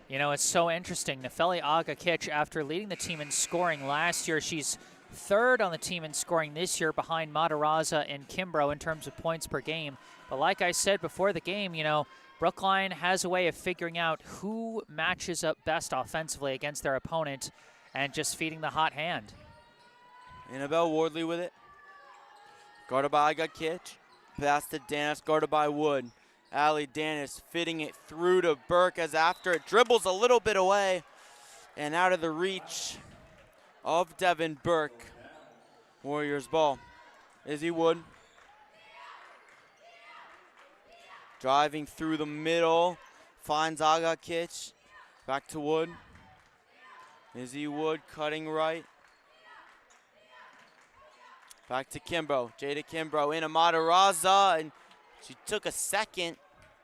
you know, it's so interesting. Nefeli Agakic, after leading the team in scoring last year, she's 3rd on the team in scoring this year behind Mataraza and Kimbrough in terms of points per game. But like I said before the game, you know, Brookline has a way of figuring out who matches up best offensively against their opponent and just feeding the hot hand. Annabelle Wardley with it. Guarded by Agakic. Pass to Dennis, guarded by Wood. Allie Dennis fitting it through to Burke as after it dribbles a little bit away and out of the reach of Devin Burke. Warriors ball. Izzy Wood. Driving through the middle. Finds Agakic. Back to Wood. Izzy Wood cutting right. Back to Kimbrough. Jada Kimbrough in a Mataraza, and she took a second.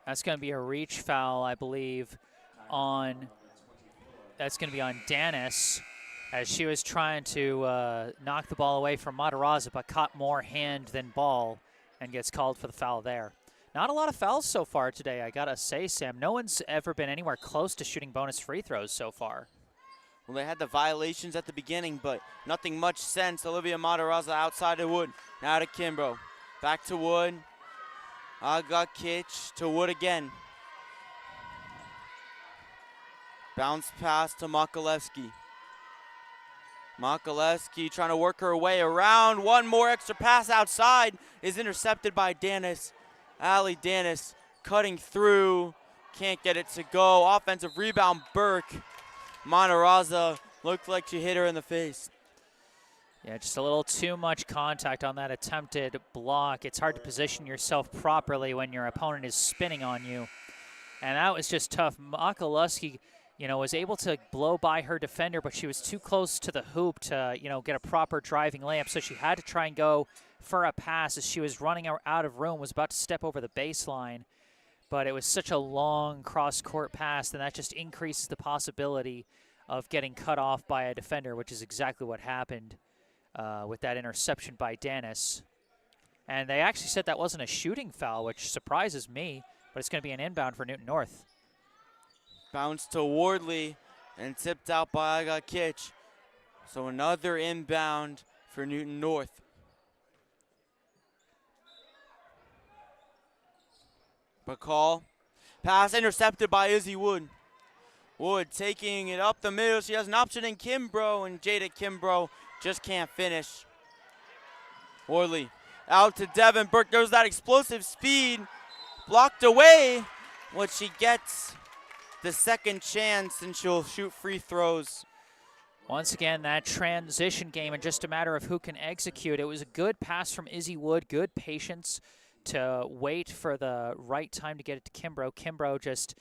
That's going to be a reach foul, I believe, that's going to be on Dennis, as she was trying to knock the ball away from Mataraza, but caught more hand than ball and gets called for the foul there. Not a lot of fouls so far today, I got to say, Sam. No one's ever been anywhere close to shooting bonus free throws so far. Well, they had the violations at the beginning, but nothing much since. Olivia Mataraza outside of Wood. Now to Kimbrough. Back to Wood. Agakic to Wood again. Bounce pass to Makalewski. Makalewski trying to work her way around. One more extra pass outside is intercepted by Dennis. Allie Dennis cutting through. Can't get it to go. Offensive rebound, Burke. Mataraza looked like she hit her in the face. Yeah, just a little too much contact on that attempted block. It's hard to position yourself properly when your opponent is spinning on you. And that was just tough. Makalewski, you know, was able to blow by her defender, but she was too close to the hoop to, you know, get a proper driving layup. So she had to try and go for a pass as she was running out of room, was about to step over the baseline. But it was such a long cross-court pass, and that just increases the possibility of getting cut off by a defender, which is exactly what happened with that interception by Dennis. And they actually said that wasn't a shooting foul, which surprises me, but it's going to be an inbound for Newton North. Bounce to Wardley and tipped out by Agakic. So another inbound for Newton North. Bacall. Pass intercepted by Izzy Wood. Wood taking it up the middle. She has an option in Kimbrough, and Jada Kimbrough just can't finish. Wardley out to Devin Burke. There's that explosive speed. Blocked away. What she gets the second chance, and she'll shoot free throws. Once again, that transition game, and just a matter of who can execute. It was a good pass from Izzy Wood, good patience to wait for the right time to get it to Kimbrough. Kimbrough just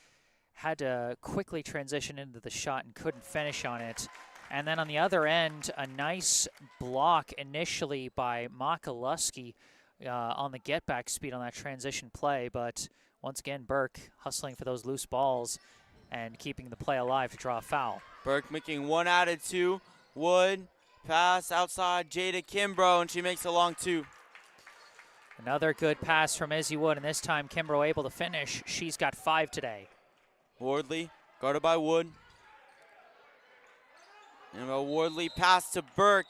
had to quickly transition into the shot and couldn't finish on it. And then on the other end, a nice block initially by Makalewski on the get-back speed on that transition play. But once again, Burke hustling for those loose balls and keeping the play alive to draw a foul. Burke making 1 out of 2. Wood, pass outside Jada Kimbrough, and she makes a long 2. Another good pass from Izzy Wood, and this time Kimbrough able to finish. She's got 5 today. Wardley, guarded by Wood. And a Wardley pass to Burke,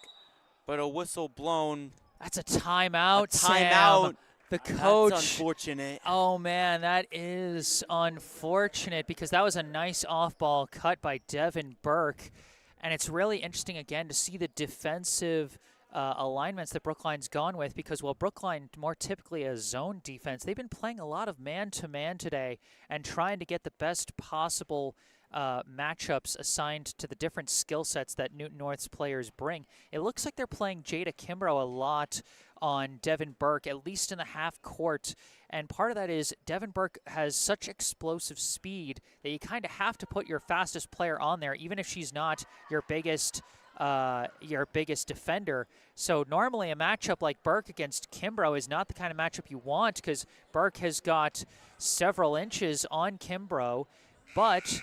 but a whistle blown. That's a timeout, timeout. Sam. The coach. That's unfortunate. Oh, man, that is unfortunate because that was a nice off-ball cut by Devin Burke. And it's really interesting, again, to see the defensive alignments that Brookline's gone with because, while Brookline more typically a zone defense, they've been playing a lot of man-to-man today and trying to get the best possible matchups assigned to the different skill sets that Newton North's players bring. It looks like they're playing Jada Kimbrough a lot on Devin Burke, at least in the half court. And part of that is Devin Burke has such explosive speed that you kind of have to put your fastest player on there, even if she's not your biggest defender. So normally a matchup like Burke against Kimbrough is not the kind of matchup you want, because Burke has got several inches on Kimbrough, but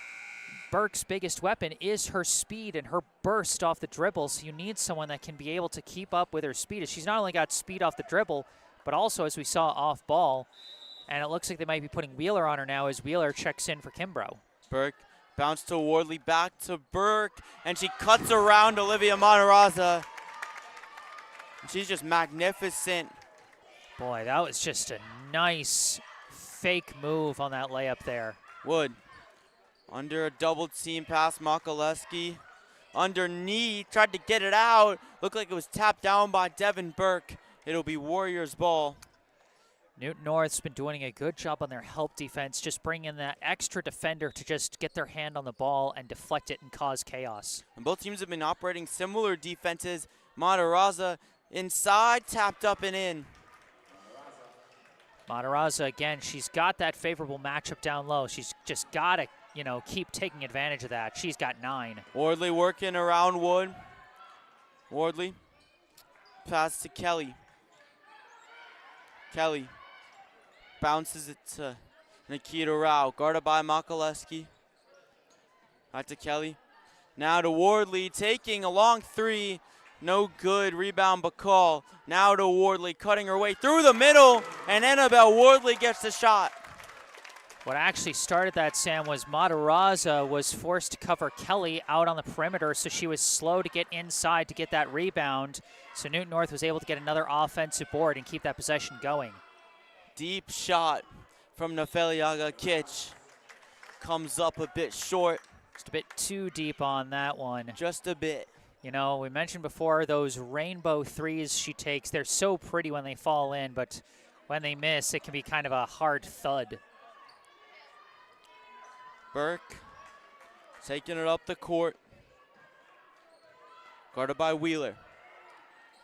Burke's biggest weapon is her speed and her burst off the dribble, so you need someone that can be able to keep up with her speed. She's not only got speed off the dribble, but also, as we saw, off ball. And it looks like they might be putting Wheeler on her now as Wheeler checks in for Kimbrough. Burke bounce to Wardley, back to Burke, and she cuts around Olivia Matarazza. She's just magnificent. Boy, that was just a nice fake move on that layup there. Wood. Under a double team pass, Makaleski. Underneath, tried to get it out. Looked like it was tapped down by Devin Burke. It'll be Warriors ball. Newton North's been doing a good job on their help defense, just bringing in that extra defender to just get their hand on the ball and deflect it and cause chaos. And both teams have been operating similar defenses. Matarazza inside, tapped up and in. Matarazza, again, she's got that favorable matchup down low. She's just got to, keep taking advantage of that. She's got 9. Wardley working around Wood. Wardley. Pass to Kelly. Kelly bounces it to Nikita Rao. Guarded by Makaleski. Back to Kelly. Now to Wardley, taking a long 3. No good. Rebound Bacall. Now to Wardley, cutting her way through the middle. And Annabelle Wardley gets the shot. What actually started that, Sam, was Matarazza was forced to cover Kelly out on the perimeter, so she was slow to get inside to get that rebound. So Newton North was able to get another offensive board and keep that possession going. Deep shot from Nefeliaga Kitch. Comes up a bit short. Just a bit too deep on that one. Just a bit. We mentioned before those rainbow threes she takes. They're so pretty when they fall in, but when they miss, it can be kind of a hard thud. Burke taking it up the court. Guarded by Wheeler.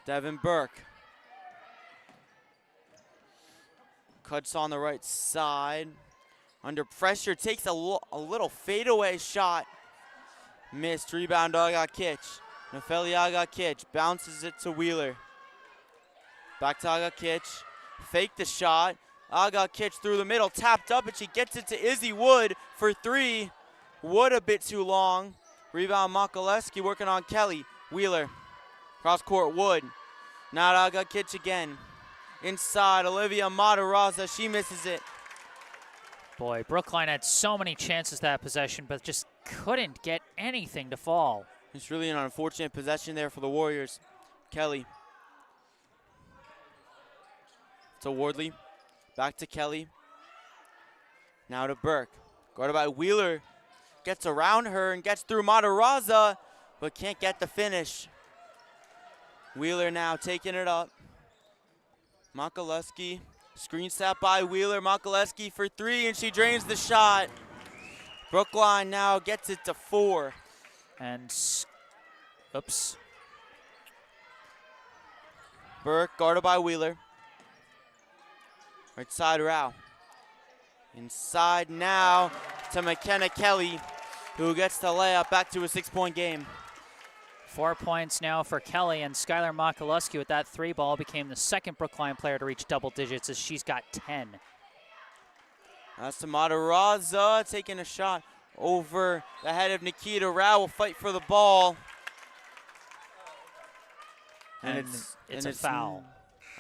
Devin Burke. Cuts on the right side. Under pressure, takes a little fadeaway shot. Missed. Rebound, Aga Kitch. Nefeliaga Kitch bounces it to Wheeler. Back to Aga Kitch. Fake the shot. Aga Kitch through the middle, tapped up, and she gets it to Izzy Wood for 3. Wood a bit too long. Rebound Makaleski working on Kelly. Wheeler. Cross court Wood. Now Aga Kitch again. Inside, Olivia Matarazza. She misses it. Boy, Brookline had so many chances that possession, but just couldn't get anything to fall. It's really an unfortunate possession there for the Warriors. Kelly. To Wardley. Back to Kelly. Now to Burke. Guarded by Wheeler. Gets around her and gets through Matarazza, but can't get the finish. Wheeler now taking it up. Makaleski. Screen set by Wheeler. Makaleski for 3, and she drains the shot. Brookline now gets it to 4. And, oops. Burke guarded by Wheeler. Right side Rao. Inside now to McKenna Kelly, who gets the layup back to a 6-point game. 4 points now for Kelly, and Skylar Makaleski with that 3 ball became the second Brookline player to reach double digits as she's got 10. That's to Matarazza taking a shot over the head of Nikita Rao. Will fight for the ball. And it's a foul.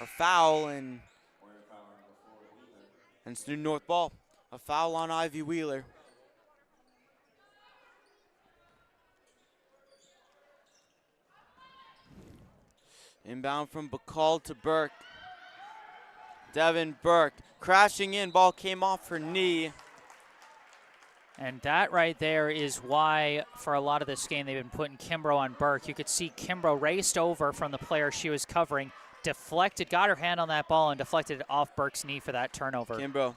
A foul, and it's New North ball. A foul on Ivy Wheeler. Inbound from Bacall to Burke. Devin Burke crashing in. Ball came off her knee. And that right there is why, for a lot of this game, they've been putting Kimbrough on Burke. You could see Kimbrough raced over from the player she was covering, deflected, got her hand on that ball, and deflected it off Burke's knee for that turnover. Kimbrough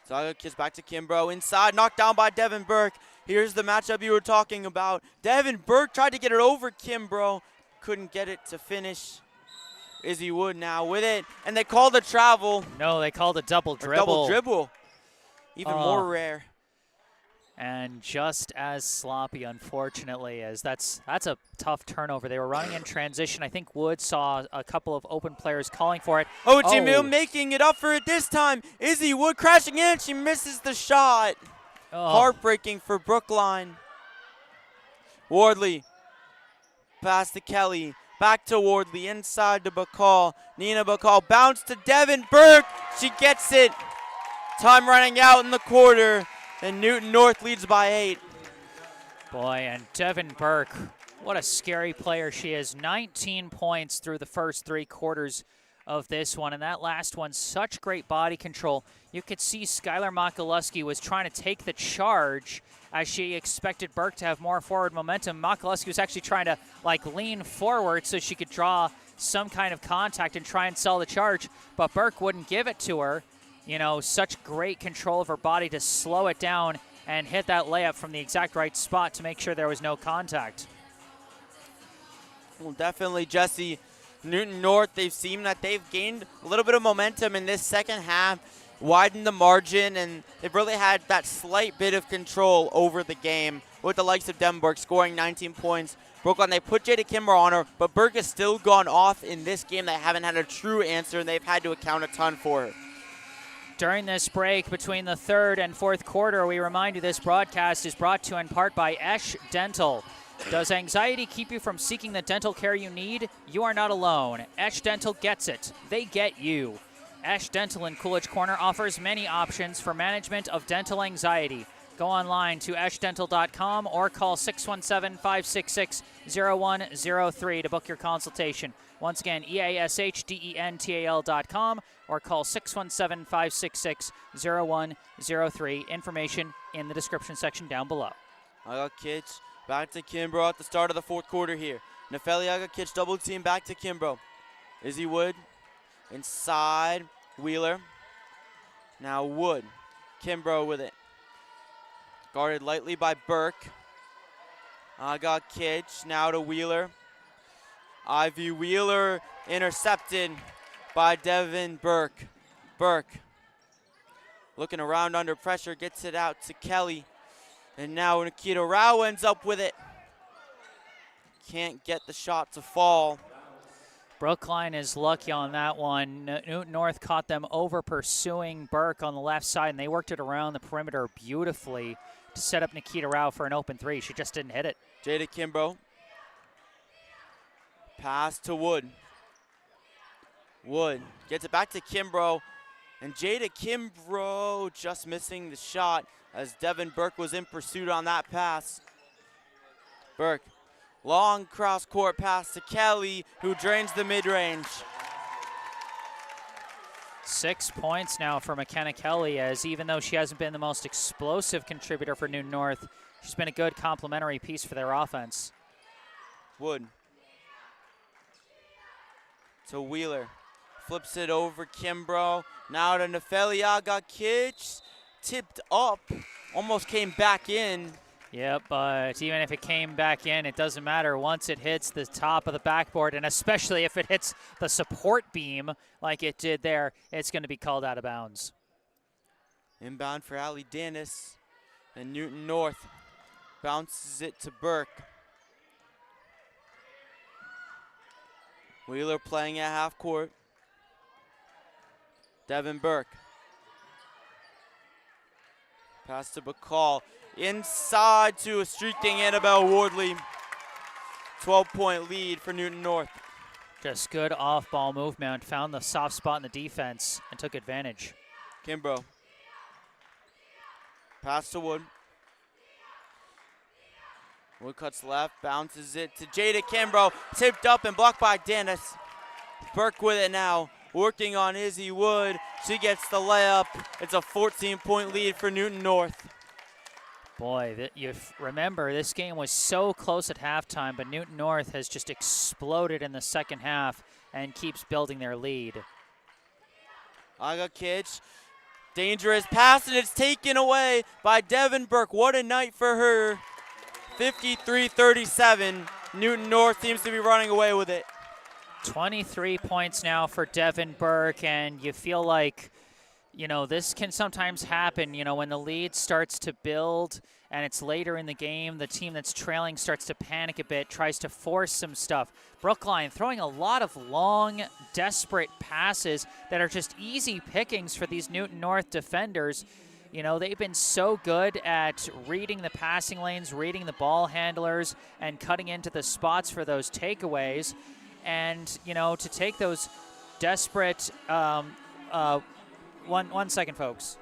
Zaga kids back to Kimbrough. Inside, knocked down by Devin Burke. Here's the matchup you were talking about. Devin Burke tried to get it over Kimbrough. Couldn't get it to finish. Izzy Wood now with it. And they called a travel. No, they called a double dribble. Double dribble. Even more rare. And just as sloppy, unfortunately, as that's a tough turnover. They were running in transition. I think Wood saw a couple of open players calling for it. Oh, Jamil making it up for it this time. Izzy Wood crashing in. She misses the shot. Heartbreaking for Brookline. Wardley. Pass to Kelly. Back to Wardley. Inside to Bacall. Nina Bacall. Bounce to Devin Burke. She gets it. Time running out in the quarter. And Newton North leads by 8. Boy, and Devin Burke, what a scary player she is. 19 points through the first 3 quarters of this one. And that last one, such great body control. You could see Skylar Makaluski was trying to take the charge as she expected Burke to have more forward momentum. Makaluski was actually trying to lean forward so she could draw some kind of contact and try and sell the charge. But Burke wouldn't give it to her. You know, such great control of her body to slow it down and hit that layup from the exact right spot to make sure there was no contact. Well, definitely, Jesse. Newton North, they've seen that they've gained a little bit of momentum in this second half, widened the margin, and they've really had that slight bit of control over the game with the likes of Devin Burke scoring 19 points. Brookline, they put Jada Kimbrough on her, but Burke has still gone off in this game. They haven't had a true answer, and they've had to account a ton for her. During this break between the 3rd and 4th quarter, we remind you this broadcast is brought to you in part by Esch Dental. Does anxiety keep you from seeking the dental care you need? You are not alone. Esch Dental gets it. They get you. Esch Dental in Coolidge Corner offers many options for management of dental anxiety. Go online to eschdental.com or call 617-566-0103 to book your consultation. Once again, EASHDENTAL.com or call 617-566-0103. Information in the description section down below. Aga-Kitch back to Kimbrough at the start of the 4th quarter here. Nefeli Aga-Kitch double team back to Kimbrough. Izzy Wood inside Wheeler. Now Wood. Kimbrough with it. Guarded lightly by Burke. Aga-Kitch now to Wheeler. Ivy Wheeler intercepted by Devin Burke. Burke looking around under pressure, gets it out to Kelly. And now Nikita Rao ends up with it. Can't get the shot to fall. Brookline is lucky on that one. Newton North caught them over pursuing Burke on the left side, and they worked it around the perimeter beautifully to set up Nikita Rao for an open 3. She just didn't hit it. Jada Kimbrough. Pass to Wood. Wood gets it back to Kimbrough. And Jada Kimbrough just missing the shot as Devin Burke was in pursuit on that pass. Burke, long cross-court pass to Kelly, who drains the mid-range. 6 points now for McKenna Kelly, as even though she hasn't been the most explosive contributor for Newton North, she's been a good complementary piece for their offense. Wood to Wheeler. Flips it over Kimbrough. Now to Nefeli Aga-Kitch. Tipped up. Almost came back in. Yep, but even if it came back in, it doesn't matter once it hits the top of the backboard, and especially if it hits the support beam like it did there, it's going to be called out of bounds. Inbound for Allie Dennis. And Newton North bounces it to Burke. Wheeler playing at half court. Devin Burke. Pass to Bacall. Inside to a streaking Annabelle Wardley. 12-point lead for Newton North. Just good off-ball movement. Found the soft spot in the defense and took advantage. Kimbrough. Pass to Wood. Wood cuts left, bounces it to Jada Kimbrough. Tipped up and blocked by Dennis. Burke with it now. Working on Izzy Wood. She gets the layup. It's a 14-point lead for Newton North. Boy, you remember this game was so close at halftime, but Newton North has just exploded in the second half and keeps building their lead. Aga-Kitch Dangerous pass, and it's taken away by Devin Burke. What a night for her. 53-37. Newton North seems to be running away with it. 23 points now for Devin Burke, and you feel like, you know, this can sometimes happen, you know, when the lead starts to build and it's later in the game, the team that's trailing starts to panic a bit, tries to force some stuff. Brookline throwing a lot of long, desperate passes that are just easy pickings for these Newton North defenders. You know, they've been so good at reading the passing lanes, reading the ball handlers, and cutting into the spots for those takeaways. And, you know, to take those desperate, one second, folks.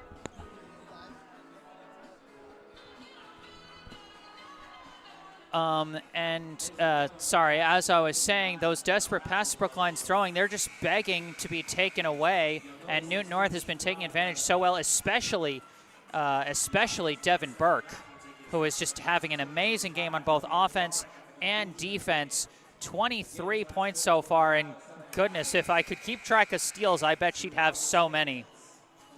Sorry, as I was saying, those desperate passes Brookline's throwing, they're just begging to be taken away, and Newton North has been taking advantage so well, especially Devin Burke, who is just having an amazing game on both offense and defense. 23 points so far, and goodness, if I could keep track of steals, I bet she'd have so many.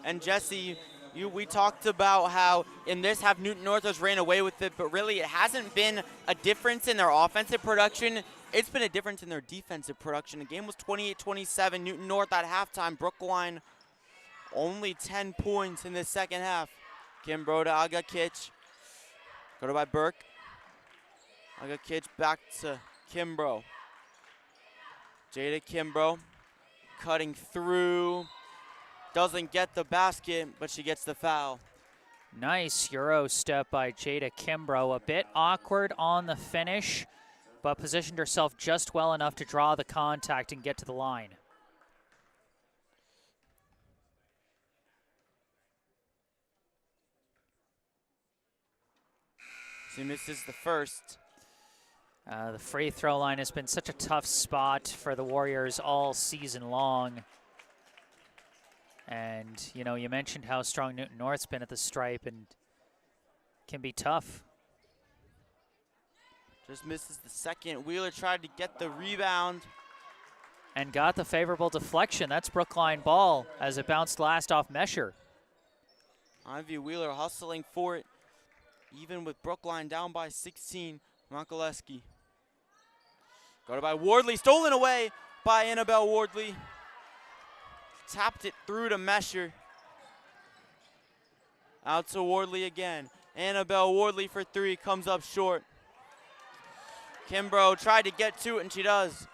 And Jesse, we talked about how in this half Newton North has ran away with it, but really it hasn't been a difference in their offensive production. It's been a difference in their defensive production. The game was 28-27. Newton North at halftime. Brookline only 10 points in the second half. Kimbrough to Agakic. Go by Burke. Agakic back to Kimbrough. Jada Kimbrough cutting through. Doesn't get the basket, but she gets the foul. Nice Euro step by Jada Kimbrough. A bit awkward on the finish, but positioned herself just well enough to draw the contact and get to the line. She misses the first. The free throw line has been such a tough spot for the Warriors all season long. And, you know, you mentioned how strong Newton North's been at the stripe, and can be tough. Just misses the second. Wheeler tried to get the rebound. And got the favorable deflection. That's Brookline ball as it bounced last off Mesher. Ivy Wheeler hustling for it. Even with Brookline down by 16, Makaleski. Guarded by Wardley, stolen away by Annabelle Wardley. Tapped it through to Mesher. Out to Wardley again. Annabelle Wardley for three, comes up short. Kimbrough tried to get to it, and she does.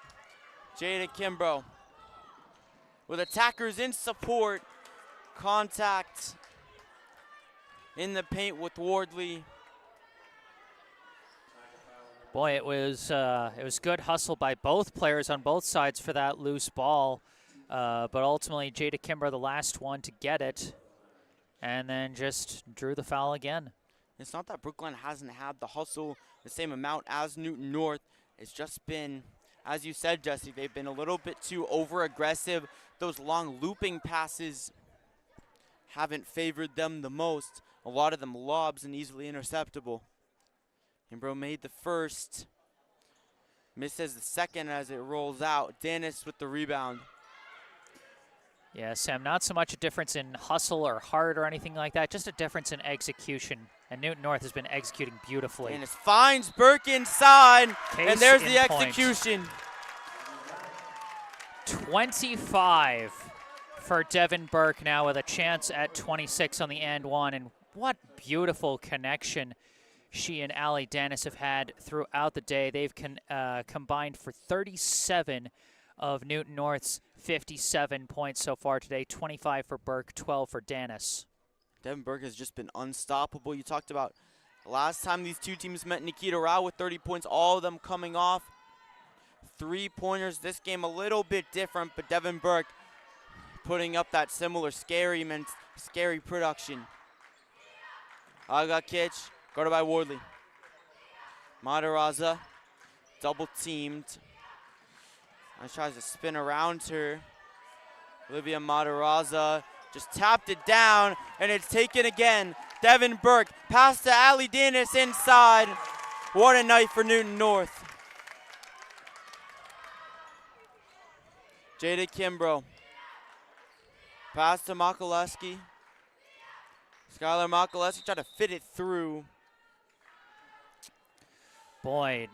Jada Kimbrough with attackers in support. Contact in the paint with Wardley. Boy, it was good hustle by both players on both sides for that loose ball. But ultimately, Jada Kimbrough, the last one to get it, and then just drew the foul again. It's not that Brookline hasn't had the hustle the same amount as Newton North. It's just been, as you said, Jesse, they've been a little bit too over-aggressive. Those long looping passes haven't favored them the most. A lot of them lobs and easily interceptable. Kimbrough made the first. Misses the second as it rolls out. Dennis with the rebound. Yeah, Sam, not so much a difference in hustle or heart or anything like that, just a difference in execution. And Newton North has been executing beautifully. Dennis finds Burke inside, and there's the point. execution. 25 for Devin Burke now with a chance at 26 on the and one. And what beautiful connection she and Allie Dennis have had throughout the day. They've combined for 37 of Newton North's 57 points so far today. 25 for Burke, 12 for Dennis. Devin Burke has just been unstoppable. You talked about last time these two teams met, Nikita Rao with 30 points, all of them coming off three-pointers. This game a little bit different, but Devin Burke putting up that similar scary production. Agakic, guarded by Wardley. Mataraza, double-teamed. Tries to spin around her. Olivia Mataraza just tapped it down, and it's taken again. Devin Burke, pass to Allie Dennis inside. What a night for Newton North. Jada Kimbrough. Pass to Makaleski. Skylar Makaleski tried to fit it through. Boy,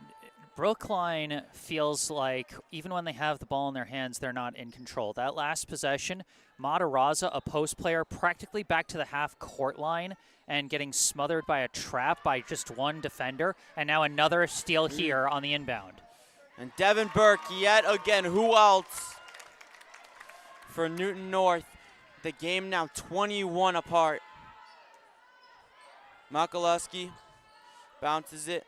Brookline feels like even when they have the ball in their hands, they're not in control. That last possession, Matarazza, a post player, practically back to the half-court line and getting smothered by a trap by just one defender, and now another steal here on the inbound. And Devin Burke, yet again, who else for Newton North? The game now 21 apart. Makaleski bounces it.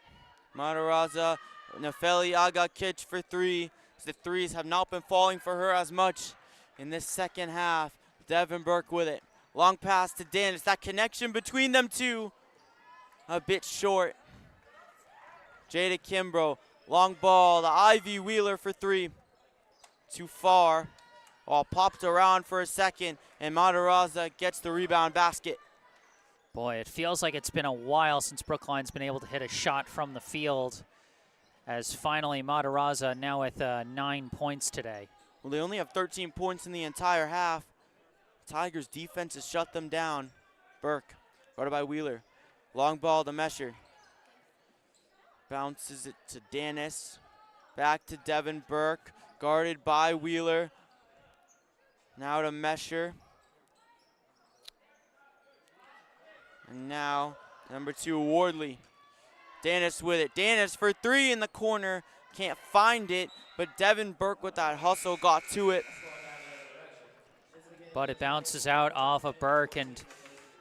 Matarazza, Nefeli Agakic for three. The threes have not been falling for her as much in this second half. Devin Burke with it. Long pass to Dan. It's that connection between them two. A bit short. Jada Kimbrough, long ball to Ivy Wheeler for three. Too far. Ball popped around for a second, and Matarazza gets the rebound basket. Boy, it feels like it's been a while since Brookline's been able to hit a shot from the field, as finally Matarazza now with 9 points today. Well, they only have 13 points in the entire half. Tigers defense has shut them down. Burke, guarded by Wheeler. Long ball to Mesher. Bounces it to Dennis. Back to Devin Burke, guarded by Wheeler. Now to Mesher. And now, number 2, Wardley. Dennis with it. Dennis for three in the corner. Can't find it, but Devin Burke with that hustle got to it. But it bounces out off of Burke, and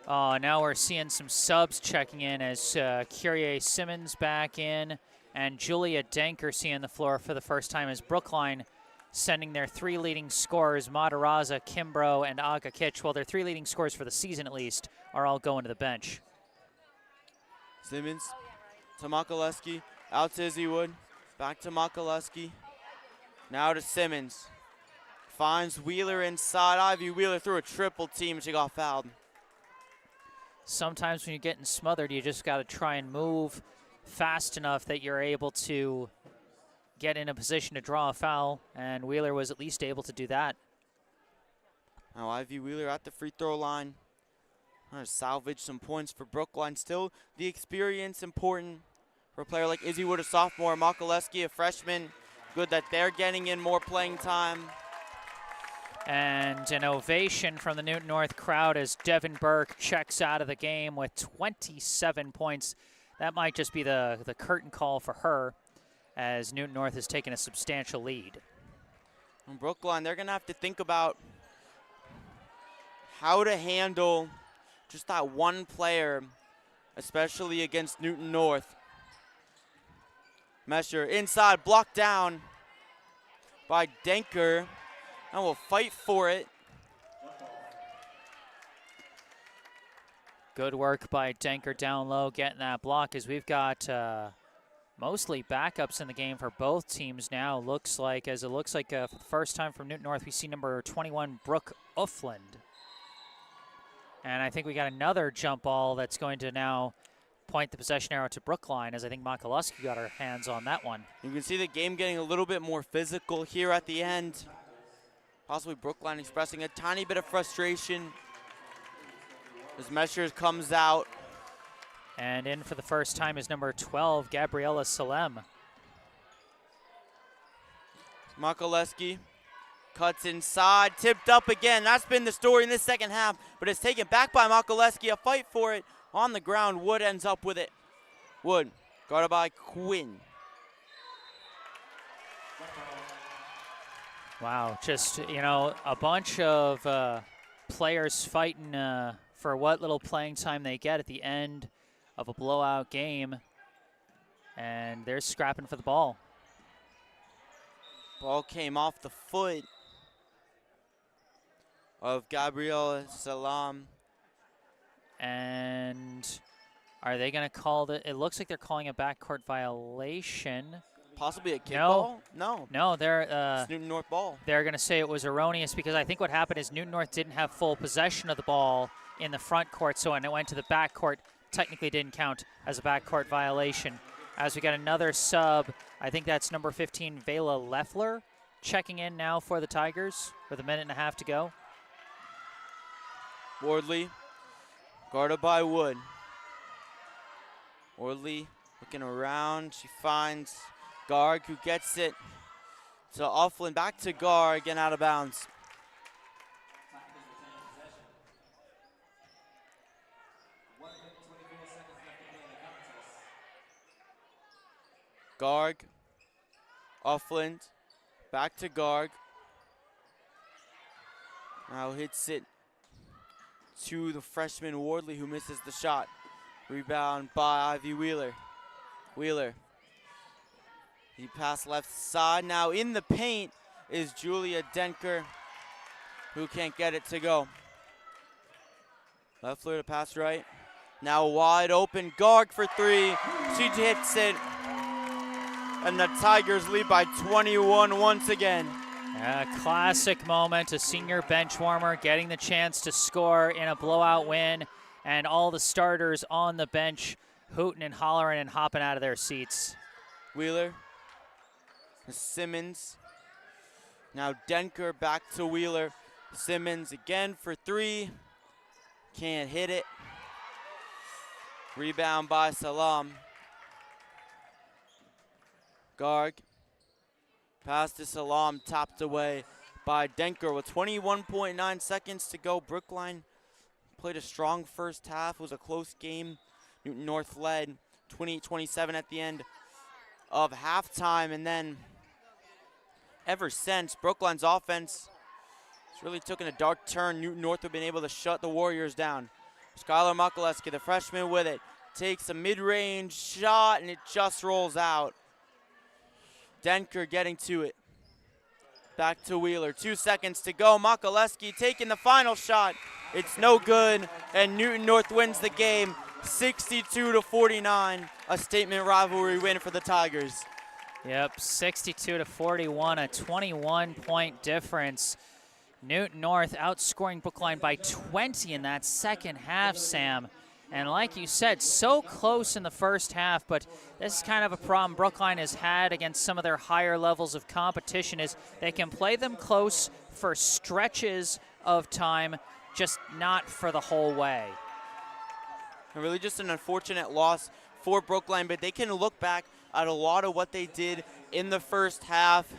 now we're seeing some subs checking in as Kyrie Simmons back in and Julia Denker seeing the floor for the first time as Brookline sending their 3 leading scorers, Matarazza, Kimbrough, and Agakic. Well, their 3 leading scorers for the season at least are all going to the bench. Simmons to Makaleski, out to Izzy Wood, back to Makaleski, now to Simmons. Finds Wheeler inside. Ivy Wheeler threw a triple team. She got fouled. Sometimes when you're getting smothered, you just got to try and move fast enough that you're able to get in a position to draw a foul, and Wheeler was at least able to do that. Now Ivy Wheeler at the free throw line. Trying to salvage some points for Brookline. Still the experience important for a player like Izzy Wood, a sophomore, Makaleski, a freshman. Good that they're getting in more playing time. And an ovation from the Newton North crowd as Devin Burke checks out of the game with 27 points. That might just be the curtain call for her, as Newton North has taken a substantial lead. And Brookline, they're going to have to think about how to handle just that one player, especially against Newton North. Mesher inside, blocked down by Denker, and will fight for it. Good work by Denker down low, getting that block, as we've got mostly backups in the game for both teams now. Looks like, for the first time from Newton North, we see number 21, Brooke Uffland. And I think we got another jump ball that's going to now point the possession arrow to Brookline, as I think Makaleski got her hands on that one. You can see the game getting a little bit more physical here at the end. Possibly Brookline expressing a tiny bit of frustration as Mesher comes out. And in for the first time is number 12, Gabriella Salem. Makaleski cuts inside, tipped up again. That's been the story in this second half, but it's taken back by Makaleski. A fight for it on the ground. Wood ends up with it. Wood, guarded by Quinn. Wow, just, a bunch of players fighting for what little playing time they get at the end of a blowout game, and they're scrapping for the ball. Ball came off the foot of Gabriella Salam. And are they going to call it? It looks like they're calling a backcourt violation. Possibly a kickball? No. No, It's Newton North ball. They're going to say it was erroneous, because I think what happened is Newton North didn't have full possession of the ball in the front court, so when it went to the back court, technically didn't count as a backcourt violation. As we got another sub, I think that's number 15, Vela Leffler, checking in now for the Tigers with a minute and a half to go. Wardley Guarded by Wood. Wardley looking around. She finds Garg, who gets it to Offland. Back to Garg, again out of bounds. Garg, Offland, back to Garg. Now hits it to the freshman Wardley, who misses the shot. Rebound by Ivy Wheeler. Wheeler. He passed left side. Now in the paint is Julia Denker, who can't get it to go. Left flare to pass right. Now wide open. Garg for three. She hits it. And the Tigers lead by 21 once again. A classic moment, a senior bench warmer getting the chance to score in a blowout win, and all the starters on the bench hooting and hollering and hopping out of their seats. Wheeler. Simmons. Now Denker back to Wheeler. Simmons again for three. Can't hit it. Rebound by Salam. Garg. Pass to Salam, topped away by Denker with 21.9 seconds to go. Brookline played a strong first half. It was a close game. Newton North led 28-27 at the end of halftime. And then ever since, Brookline's offense has really taken a dark turn. Newton North have been able to shut the Warriors down. Skylar Makaleski, the freshman with it, takes a mid-range shot, and it just rolls out. Denker getting to it. Back to Wheeler. 2 seconds to go. Makaleski taking the final shot. It's no good, and Newton North wins the game 62-49. A statement rivalry win for the Tigers. Yep, 62-41, a 21-point difference. Newton North outscoring Brookline by 20 in that second half, Sam. And like you said, so close in the first half, but this is kind of a problem Brookline has had against some of their higher levels of competition, is they can play them close for stretches of time, just not for the whole way. And really just an unfortunate loss for Brookline, but they can look back at a lot of what they did in the first half.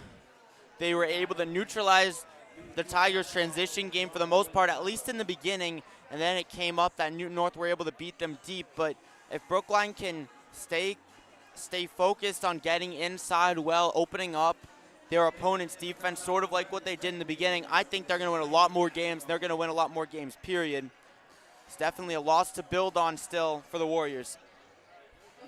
They were able to neutralize the Tigers' transition game for the most part, at least in the beginning. And then it came up that Newton North were able to beat them deep. But if Brookline can stay focused on getting inside well, opening up their opponent's defense, sort of like what they did in the beginning, I think they're going to win a lot more games. They're going to win a lot more games, period. It's definitely a loss to build on still for the Warriors.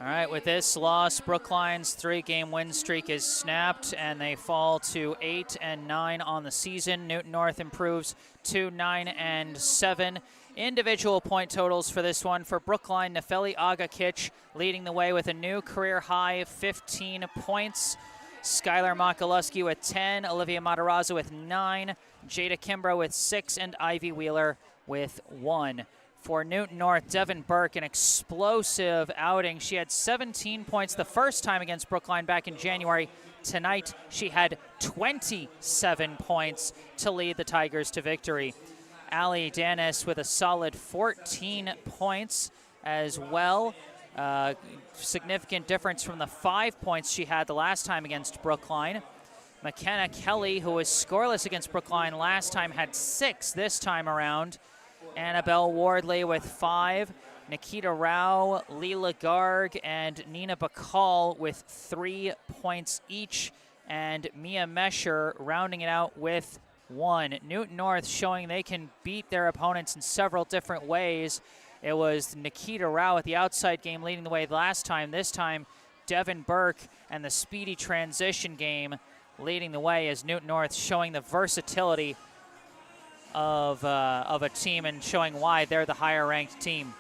All right, with this loss, Brookline's 3-game win streak is snapped, and they fall to 8-9 on the season. Newton North improves to 9-7. Individual point totals for this one. For Brookline, Nefeli Agakic leading the way with a new career high 15 points. Skylar Makaleski with 10, Olivia Matarazzo with 9, Jada Kimbrough with 6, and Ivy Wheeler with 1. For Newton North, Devin Burke, an explosive outing. She had 17 points the first time against Brookline back in January. Tonight, she had 27 points to lead the Tigers to victory. Allie Dennis with a solid 14 points as well. Significant difference from the 5 points she had the last time against Brookline. McKenna Kelly, who was scoreless against Brookline last time, had 6 this time around. Annabelle Wardley with 5. Nikita Rao, Leela Garg, and Nina Bacall with 3 points each. And Mia Mesher rounding it out with 1. Newton North showing they can beat their opponents in several different ways. It was Nikita Rao at the outside game leading the way last time. This time, Devin Burke and the speedy transition game leading the way, as Newton North showing the versatility of a team and showing why they're the higher-ranked team.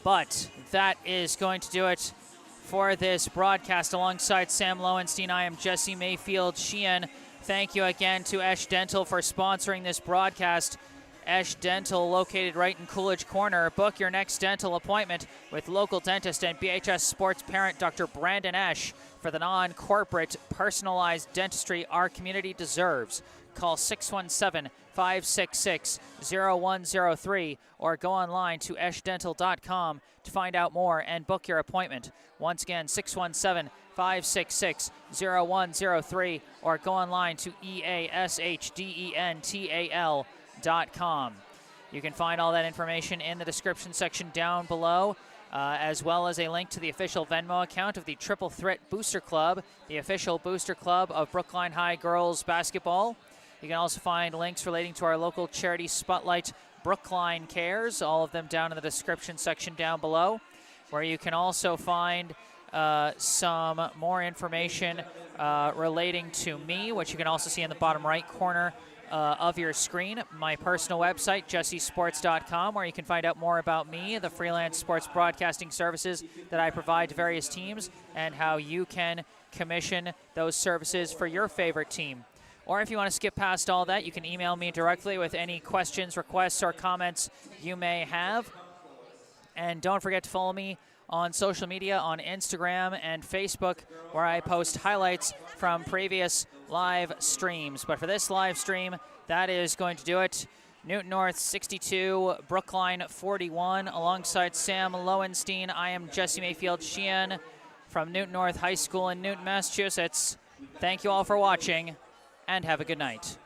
But that is going to do it for this broadcast. Alongside Sam Lowenstein, I am Jesse Mayfield-Sheehan. Thank you again to Esch Dental for sponsoring this broadcast. Esch Dental, located right in Coolidge Corner. Book your next dental appointment with local dentist and BHS sports parent Dr. Brandon Esch for the non-corporate, personalized dentistry our community deserves. Call 617 566-0103 or go online to eshdental.com to find out more and book your appointment. Once again, 617-566-0103 or go online to eashdental.com. You can find all that information in the description section down below, as well as a link to the official Venmo account of the Triple Threat Booster Club, the official booster club of Brookline High girls basketball. You can also find links relating to our local charity spotlight, Brookline Cares, all of them down in the description section down below, where you can also find some more information relating to me, which you can also see in the bottom right corner of your screen. My personal website, jessesports.com, where you can find out more about me, the freelance sports broadcasting services that I provide to various teams, and how you can commission those services for your favorite team. Or if you want to skip past all that, you can email me directly with any questions, requests, or comments you may have. And don't forget to follow me on social media, on Instagram and Facebook, where I post highlights from previous live streams. But for this live stream, that is going to do it. Newton North 62, Brookline 41. Alongside Sam Lowenstein, I am Jesse Mayfield-Sheehan from Newton North High School in Newton, Massachusetts. Thank you all for watching, and have a good night.